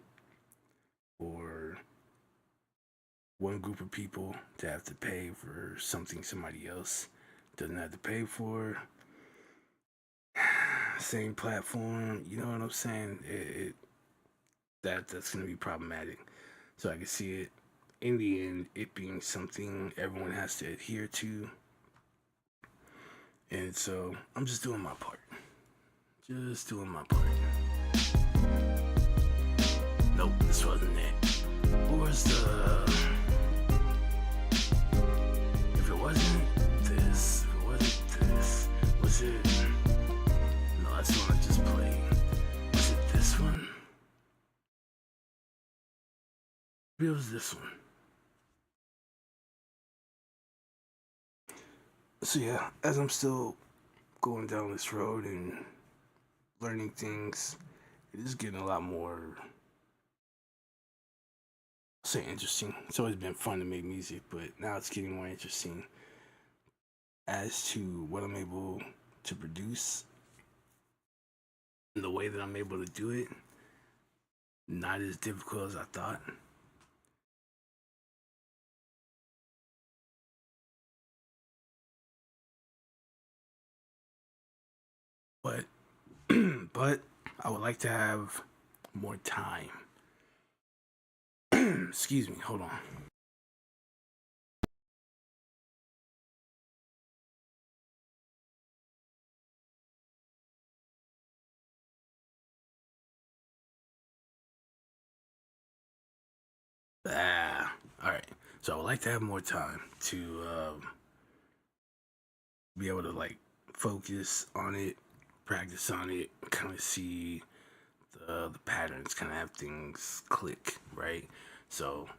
[SPEAKER 1] for one group of people to have to pay for something somebody else doesn't have to pay for, same platform, you know what I'm saying? That's gonna be problematic. So I can see it in the end, it being something everyone has to adhere to. And so I'm just doing my part. Just doing my part. Nope, this wasn't it. What was the... If it wasn't this, was it... No, that's the one I just played. Was it this one? Maybe it was this one. So yeah, as I'm still going down this road and learning things, it is getting a lot more, I'll say, interesting. It's always been fun to make music, but now it's getting more interesting as to what I'm able to produce and the way that I'm able to do it. Not as difficult as I thought. But but I would like to have more time. Excuse me, hold on. All right. So I would like to have more time to be able to like focus on it, practice on it, kind of see the patterns, kind of have things click, right? So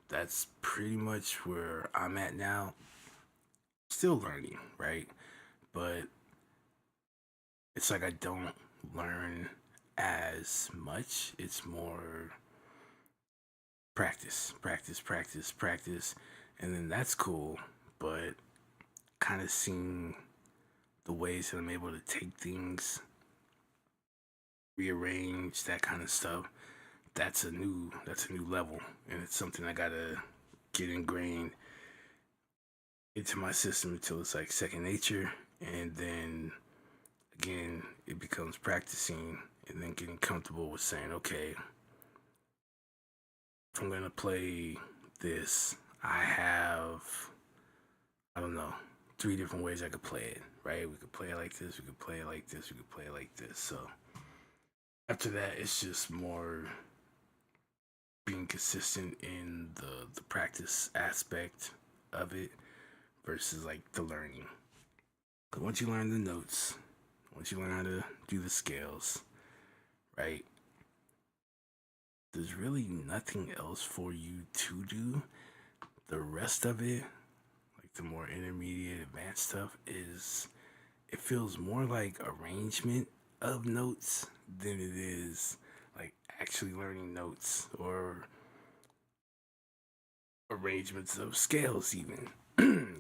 [SPEAKER 1] that's pretty much where I'm at now. Still learning, right? But it's like I don't learn as much. It's more practice, practice, practice, practice, and then that's cool. But kind of seeing the ways that I'm able to take things, rearrange that kind of stuff, that's a new level, and it's something I gotta get ingrained into my system until it's like second nature. And then again, it becomes practicing and then getting comfortable with saying, okay, if I'm gonna play this, I have, I don't know, 3 different ways I could play it, right? We could play it like this, we could play it like this, we could play it like this. So after that, it's just more being consistent in the practice aspect of it versus like the learning. Because once you learn the notes, once you learn how to do the scales, right, there's really nothing else for you to do. The rest of it, like the more intermediate, advanced stuff, it feels more like arrangement of notes than it is like actually learning notes or arrangements of scales even.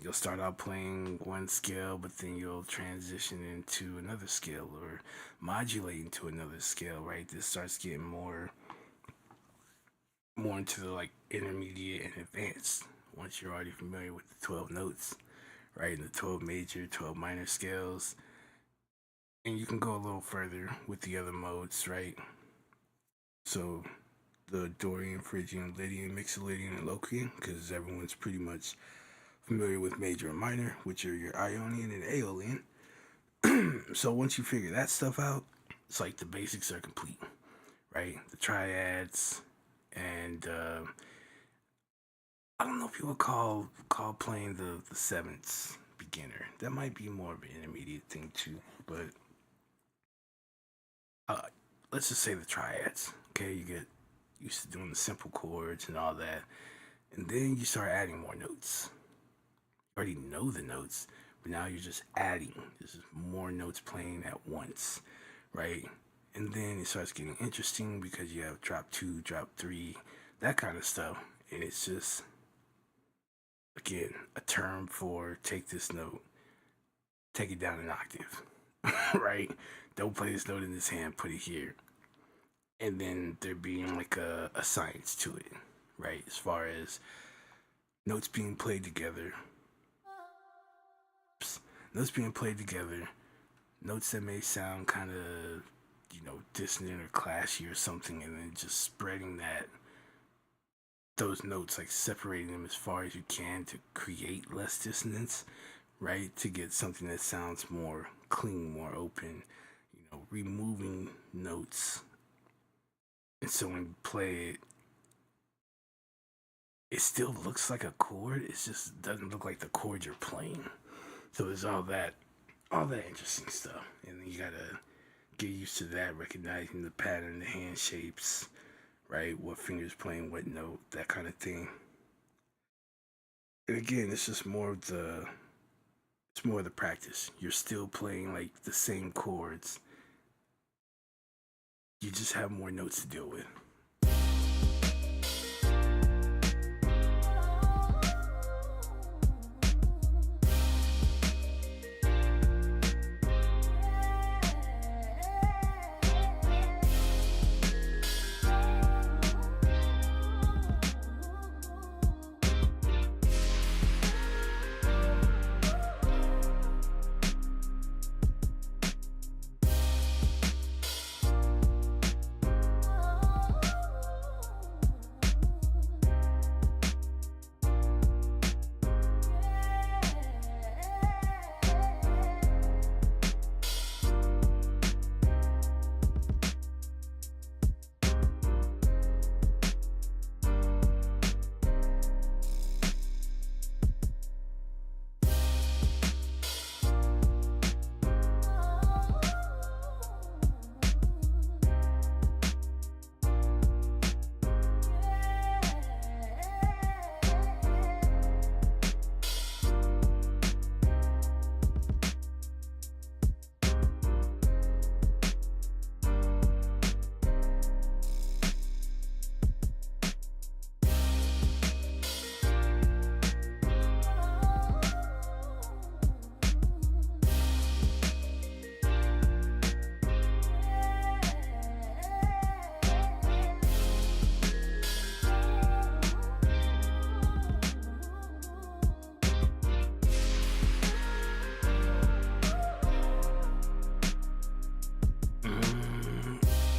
[SPEAKER 1] You'll start out playing one scale, but then you'll transition into another scale or modulate into another scale, right? This starts getting more into the like intermediate and advanced once you're already familiar with the 12 notes, right? And the 12 major, 12 minor scales. And you can go a little further with the other modes, right? So the Dorian, Phrygian, Lydian, Mixolydian, and Locrian, because everyone's pretty much familiar with major and minor, which are your Ionian and Aeolian. So once you figure that stuff out, it's like the basics are complete, right? The triads, and I don't know if you would call playing the sevenths beginner. That might be more of an intermediate thing too, but uh, let's just say the triads. Okay, you get used to doing the simple chords and all that, and then you start adding more notes. You already know the notes, but now you're just adding. There's just more notes playing at once, right? And then it starts getting interesting because you have drop two, drop three, that kind of stuff, and it's just again a term for take this note, take it down an octave, right? Don't play this note in this hand, put it here. And then there being like a science to it, right? As far as notes being played together, notes being played together, notes that may sound kind of, dissonant or clashy or something, and then just spreading those notes, like separating them as far as you can to create less dissonance, right? To get something that sounds more clean, more open, removing notes. And so when you play it, it still looks like a chord. It just doesn't look like the chord you're playing. So there's all that interesting stuff. And then you gotta get used to that, recognizing the pattern, the hand shapes, right? What finger's playing what note, that kind of thing. And again, it's more of the practice. You're still playing like the same chords. You just have more notes to deal with.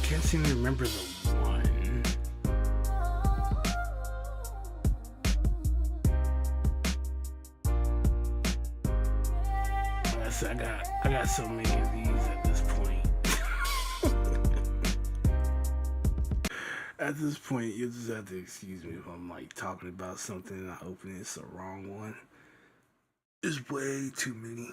[SPEAKER 1] Can't seem to remember the one. I got so many of these at this point. At this point, you just have to excuse me if I'm like talking about something and I open it's the wrong one. There's way too many.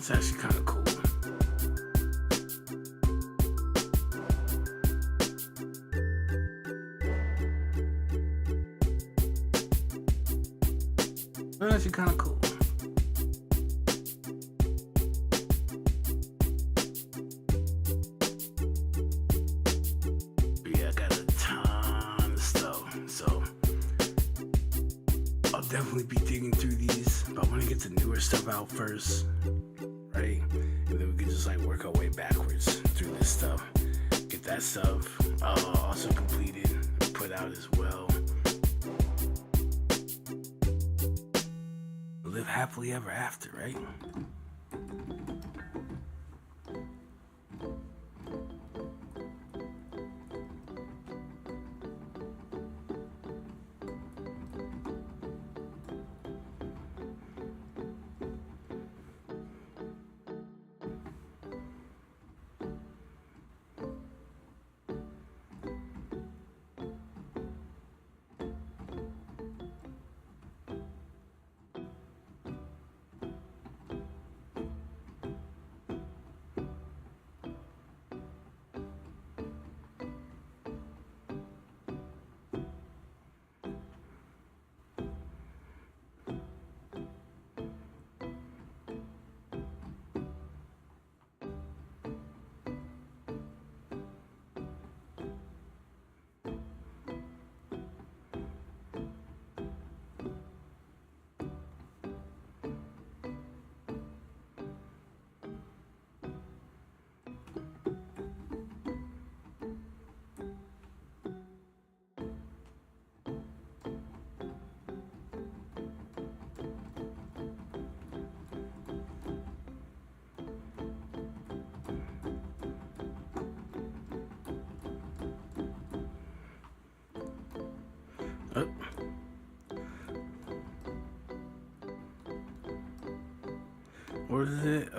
[SPEAKER 1] That's actually kind of cool. That's actually kind of cool. But yeah, I got a ton of stuff, so I'll definitely be digging through these. But I want to get the newer stuff out first, right? And then we can just like work our way backwards through this stuff. Get that stuff also completed, put out as well. Live happily ever after, right? Oh. What is it?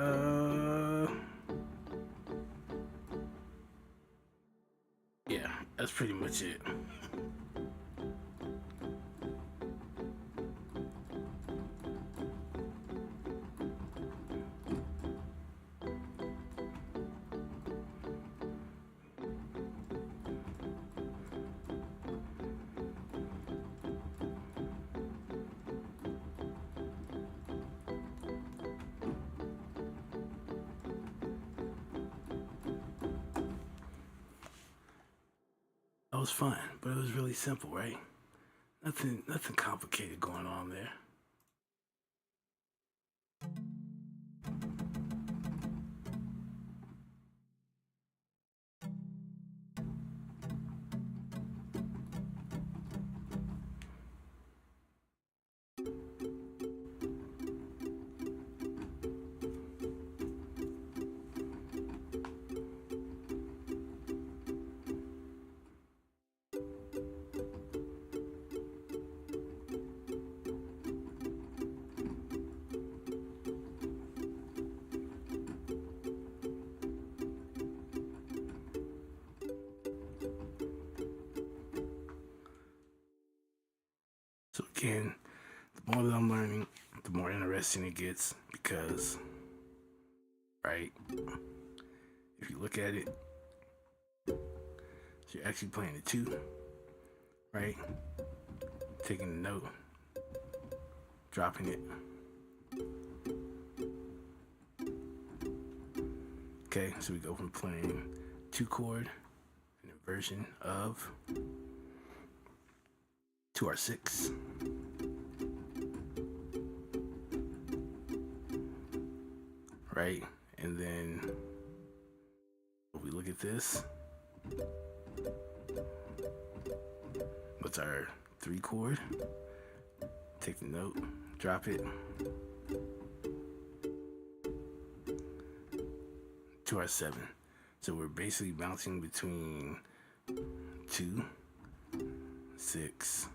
[SPEAKER 1] Yeah, that's pretty much it. That was fun, but it was really simple, right? Nothing complicated going on there. So again, the more that I'm learning, the more interesting it gets because, right, if you look at it, so you're actually playing it too, right? Taking a note, dropping it. Okay, so we go from playing 2-chord, an inversion of, to our 6. Right? And then if we look at this, what's our 3-chord? Take the note, drop it to our 7. So we're basically bouncing between 2, 6,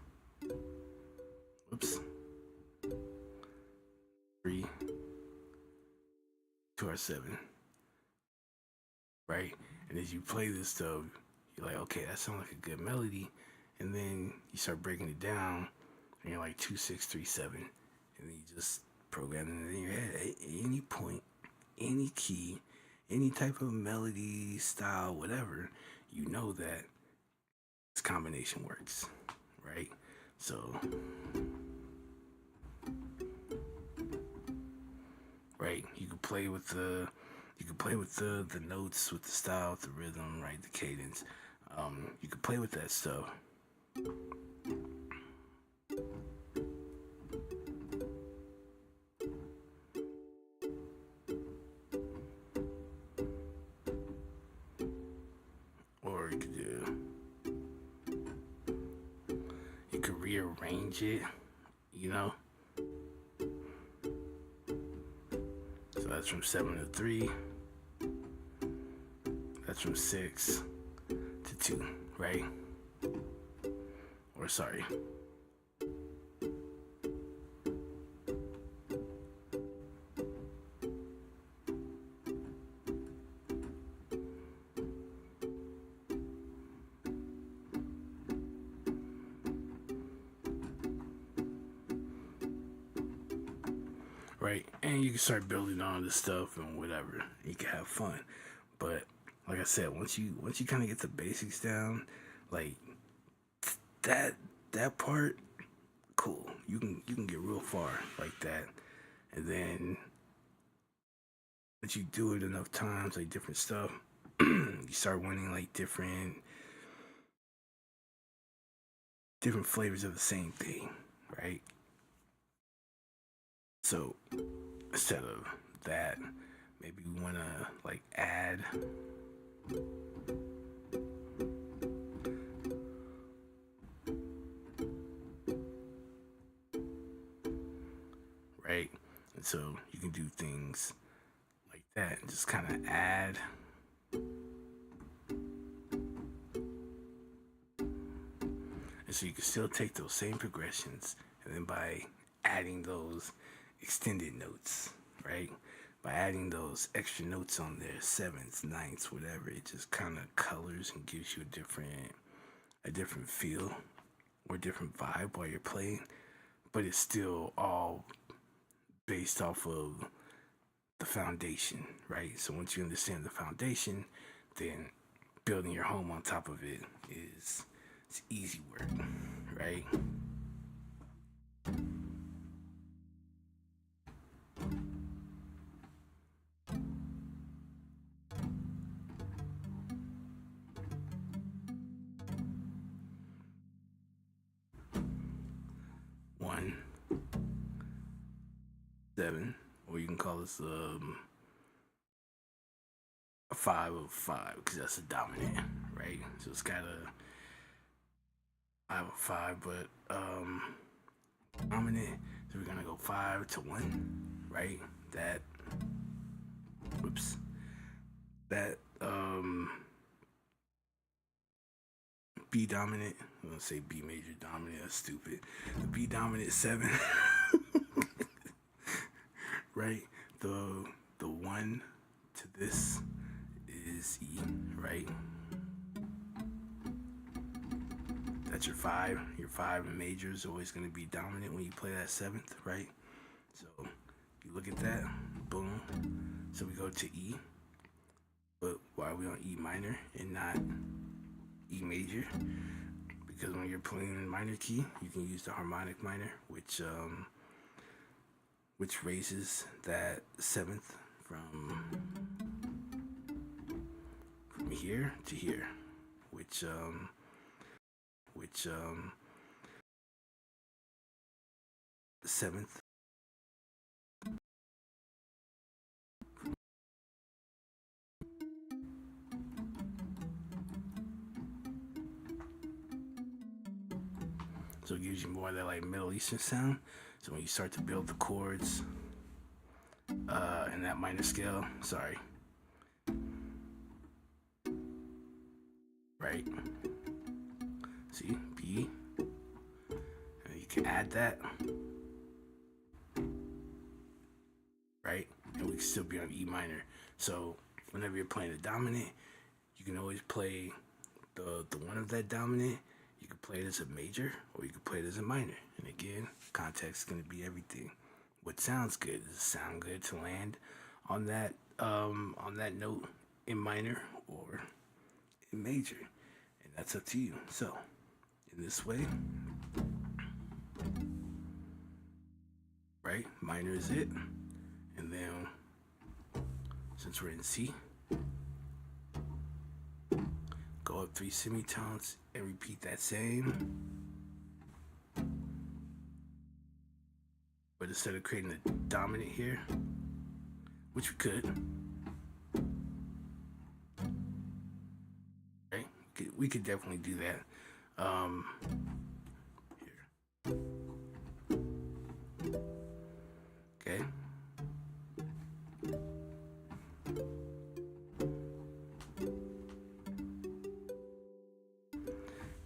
[SPEAKER 1] whoops, 3 to our 7, right? And as you play this stuff, you're like, okay, that sounds like a good melody, and then you start breaking it down, and you're like 2, 6, 3, 7, and then you just program it in your head at any point any key, any type of melody, style, whatever, you know that this combination works, right? So, right, you can play with the notes, with the style, with the rhythm, right, the cadence. You can play with that stuff. Or you could rearrange it, you know. So that's from 7 to 3. That's from 6 to 2, right? Or sorry. Right, and you can start building on this stuff and whatever. You can have fun, but like I said, once you kind of get the basics down, like that part, cool. You can get real far like that, and then once you do it enough times, like different stuff, you start winning like different flavors of the same thing, right? So instead of that, maybe we want to like add right, and so you can do things like that and just kind of add and so you can still take those same progressions, and then by adding those extended notes, right? By adding those extra notes on there, sevenths, ninths, whatever, it just kind of colors and gives you a different feel or a different vibe while you're playing. But it's still all based off of the foundation, right? So once you understand the foundation, then building your home on top of it it's easy work, right? One, 7, or you can call this a 5 of 5 because that's a dominant, right? So it's got a 5 of 5, but dominant. So we're gonna go 5 to 1, right? That B dominant. I'm gonna say B major dominant. That's stupid. The B dominant 7, right? The 1 to this is E, right? That's your 5. Your 5 in major is always gonna be dominant when you play that 7th, right? So you look at that, boom. So we go to E, but why are we on E minor and not E major? Because when you're playing in minor key, you can use the harmonic minor, which raises that 7th from here to here, which 7th so it gives you more of that like Middle Eastern sound. So when you start to build the chords in that minor scale, sorry, right? See, B, and you can add that, right? And we can still be on E minor. So whenever you're playing a dominant, you can always play the one of that dominant. You can play it as a major, or you can play it as a minor. And again, context is going to be everything. What sounds good? Does it sound good to land on that on that note in minor or in major, and that's up to you. So, in this way, right? Minor is it, and then since we're in C, go up 3 semitones and repeat that same. But instead of creating the dominant here, which we could, right? We could definitely do that. Here. Okay.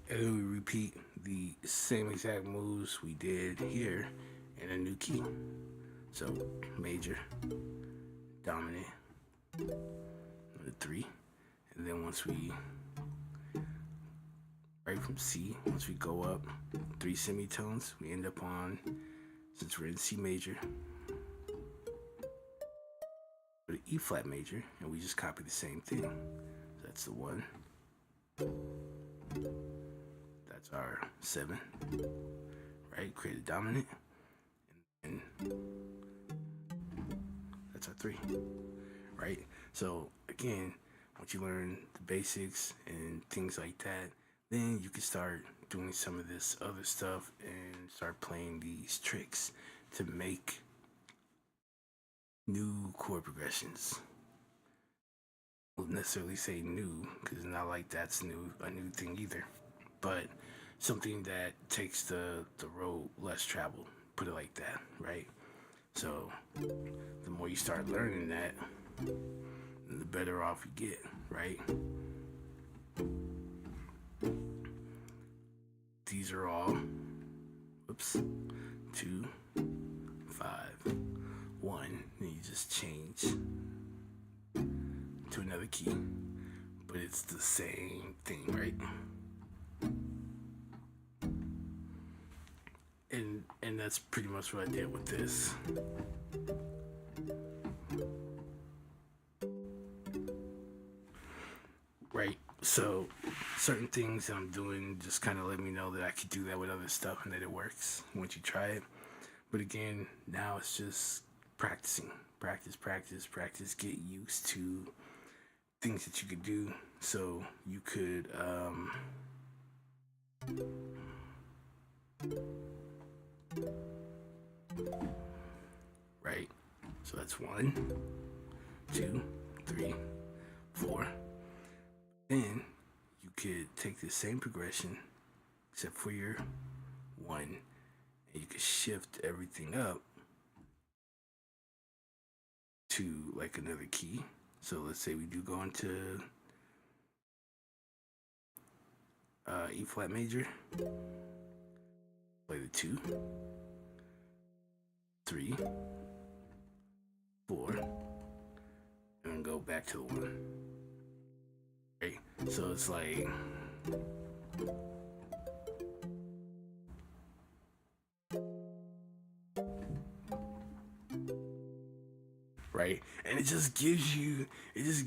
[SPEAKER 1] And then we repeat the same exact moves we did here in a new key. So major, dominant, the 3, and then once we, right from C, once we go up 3 semitones, we end up on, since we're in C major, go to E flat major, and we just copy the same thing. So that's the 1. That's our 7, right? Create a dominant, and that's our 3, right? So again, once you learn the basics and things like that, then you can start doing some of this other stuff and start playing these tricks to make new chord progressions. I won't necessarily say new, because it's not like that's a new thing either, but something that takes the road less traveled, put it like that, right? So the more you start learning that, the better off you get, right? These are all, 2, 5, 1, and you just change to another key, but it's the same thing, right? And that's pretty much what I did with this. Right, so certain things that I'm doing just kind of let me know that I could do that with other stuff and that it works once you try it. But again, now it's just practicing, practice, get used to things that you could do. So you could, right, so that's 1, 2, 3, 4. Then you could take the same progression except for your 1, and you could shift everything up to like another key. So let's say we do go into E flat major, play the 2, 3, 4, and then go back to the 1. Right? So it's like right, and it just gives you this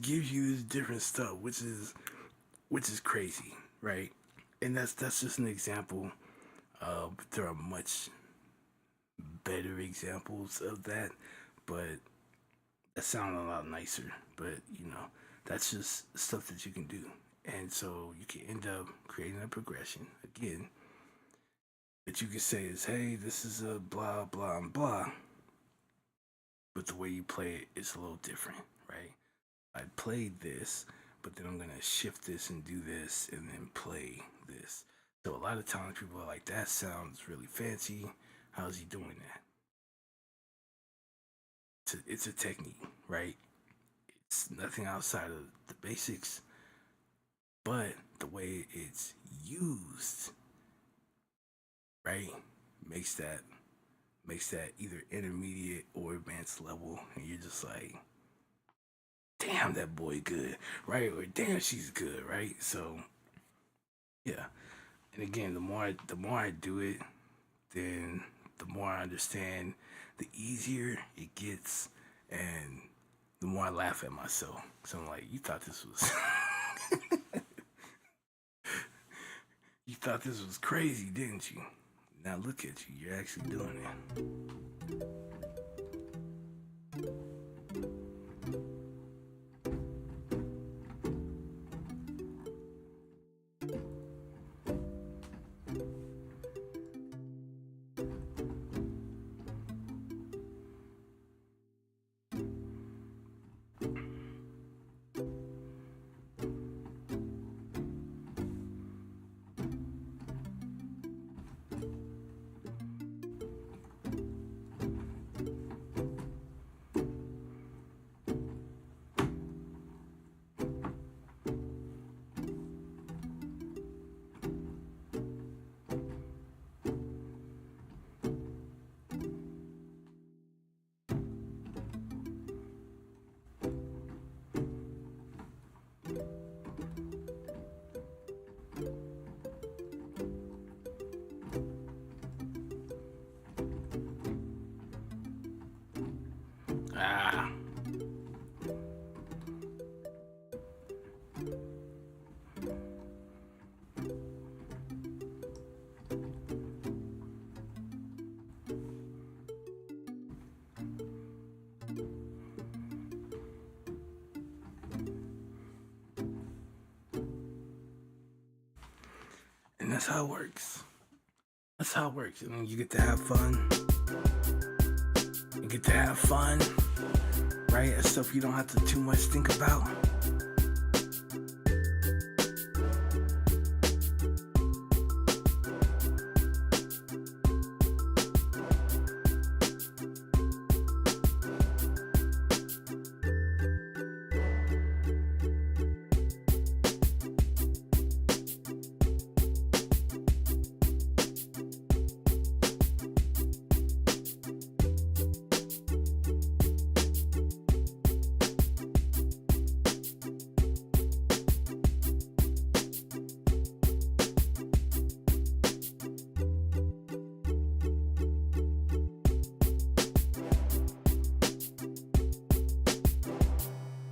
[SPEAKER 1] different stuff, which is crazy, right? And that's just an example. There are much better examples of that, but that sounds a lot nicer. But you know, that's just stuff that you can do, and so you can end up creating a progression again that you can say is, hey, this is a blah blah and blah, but the way you play it is a little different, right? I played this, but then I'm gonna shift this and do this and then play this. So a lot of times people are like, that sounds really fancy. How's he doing that? It's a technique, right? It's nothing outside of the basics, but the way it's used, right, makes that either intermediate or advanced level, and you're just like, damn, that boy good, right? Or damn, she's good, right? So yeah. And again, the more I do it, then the more I understand, the easier it gets, and the the more I laugh at myself. So I'm like, you thought this was you thought this was crazy, didn't you? Now look at you, you're actually doing it. Ah. And that's how it works. That's how it works. I mean, you get to have fun. You get to have fun, right? At stuff you don't have to too much think about.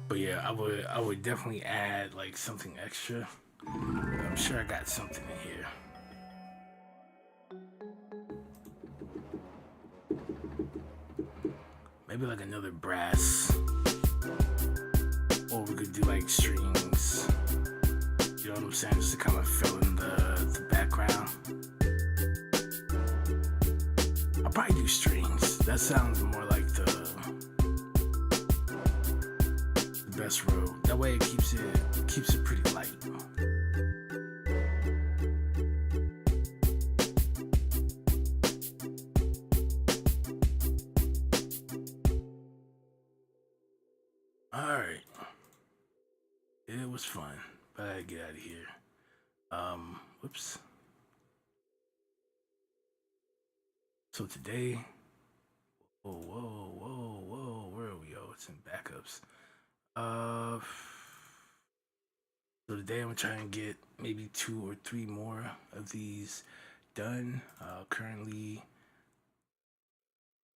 [SPEAKER 1] But yeah, I would definitely add like something extra. I'm sure I got something in here. Maybe like another brass. Or we could do like strings. You know what I'm saying? Just to kind of fill in the background. I'll probably do strings. That sounds more like the best road. That way it keeps it pretty light. Alright. It was fun, but I gotta get out of here. Whoops. So today, whoa, where are we? Oh, it's in backups. So today I'm trying to get maybe 2 or 3 more of these done. Currently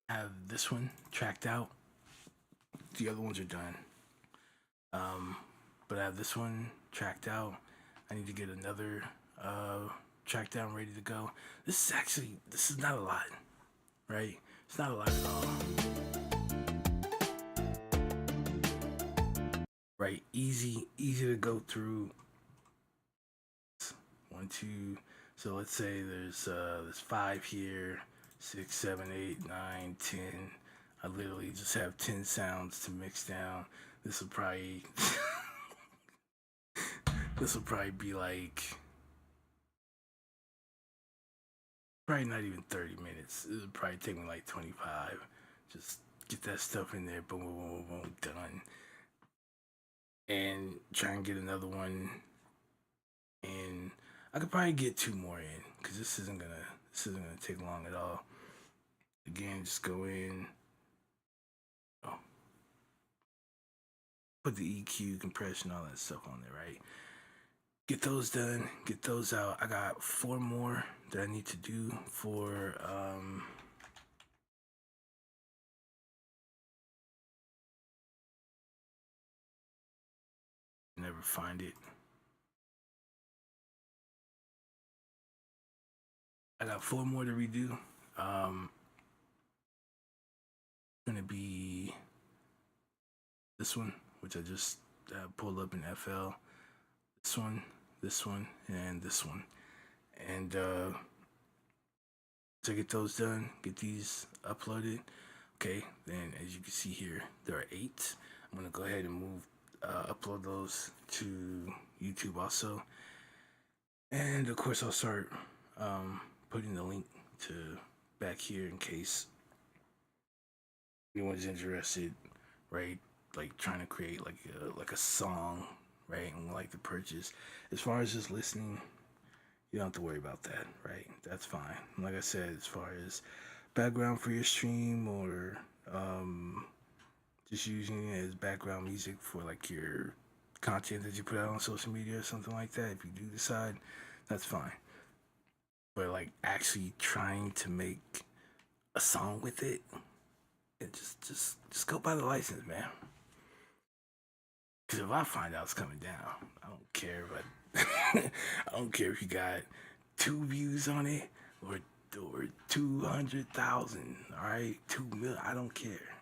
[SPEAKER 1] have this one tracked out. The other ones are done. But I have this one tracked out. I need to get another tracked down, ready to go. This is not a lot, right? It's not a lot at all. Right, easy to go through. 1, 2. So let's say there's 5 here, 6, 7, 8, 9, 10. I literally just have 10 sounds to mix down. This will probably be like probably not even 30 minutes. It'll probably take me like 25. Just get that stuff in there, boom, boom, boom, boom, done. And try and get another one. And I could probably get 2 more in, because this isn't gonna take long at all. Again, just go in. Put the EQ, compression, all that stuff on there, right? Get those done, get those out. I got 4 more that I need to do for never find it. I got 4 more to redo. Gonna be this one, which I just pulled up in FL. This one, and this one. And to get those done, get these uploaded. Okay, then as you can see here, there are 8. I'm gonna go ahead and upload those to YouTube also. And of course, I'll start putting the link to back here in case anyone's interested, right? Like trying to create like a song, right? And like to purchase. As far as just listening, you don't have to worry about that, right? That's fine. Like I said, as far as background for your stream or just using it as background music for like your content that you put out on social media or something like that, if you do decide, that's fine. But like actually trying to make a song with it, just go buy the license, man. Because if I find out it's coming down, I don't care. But I don't care if you got 2 views on it or 200,000. All right, 2 million. I don't care.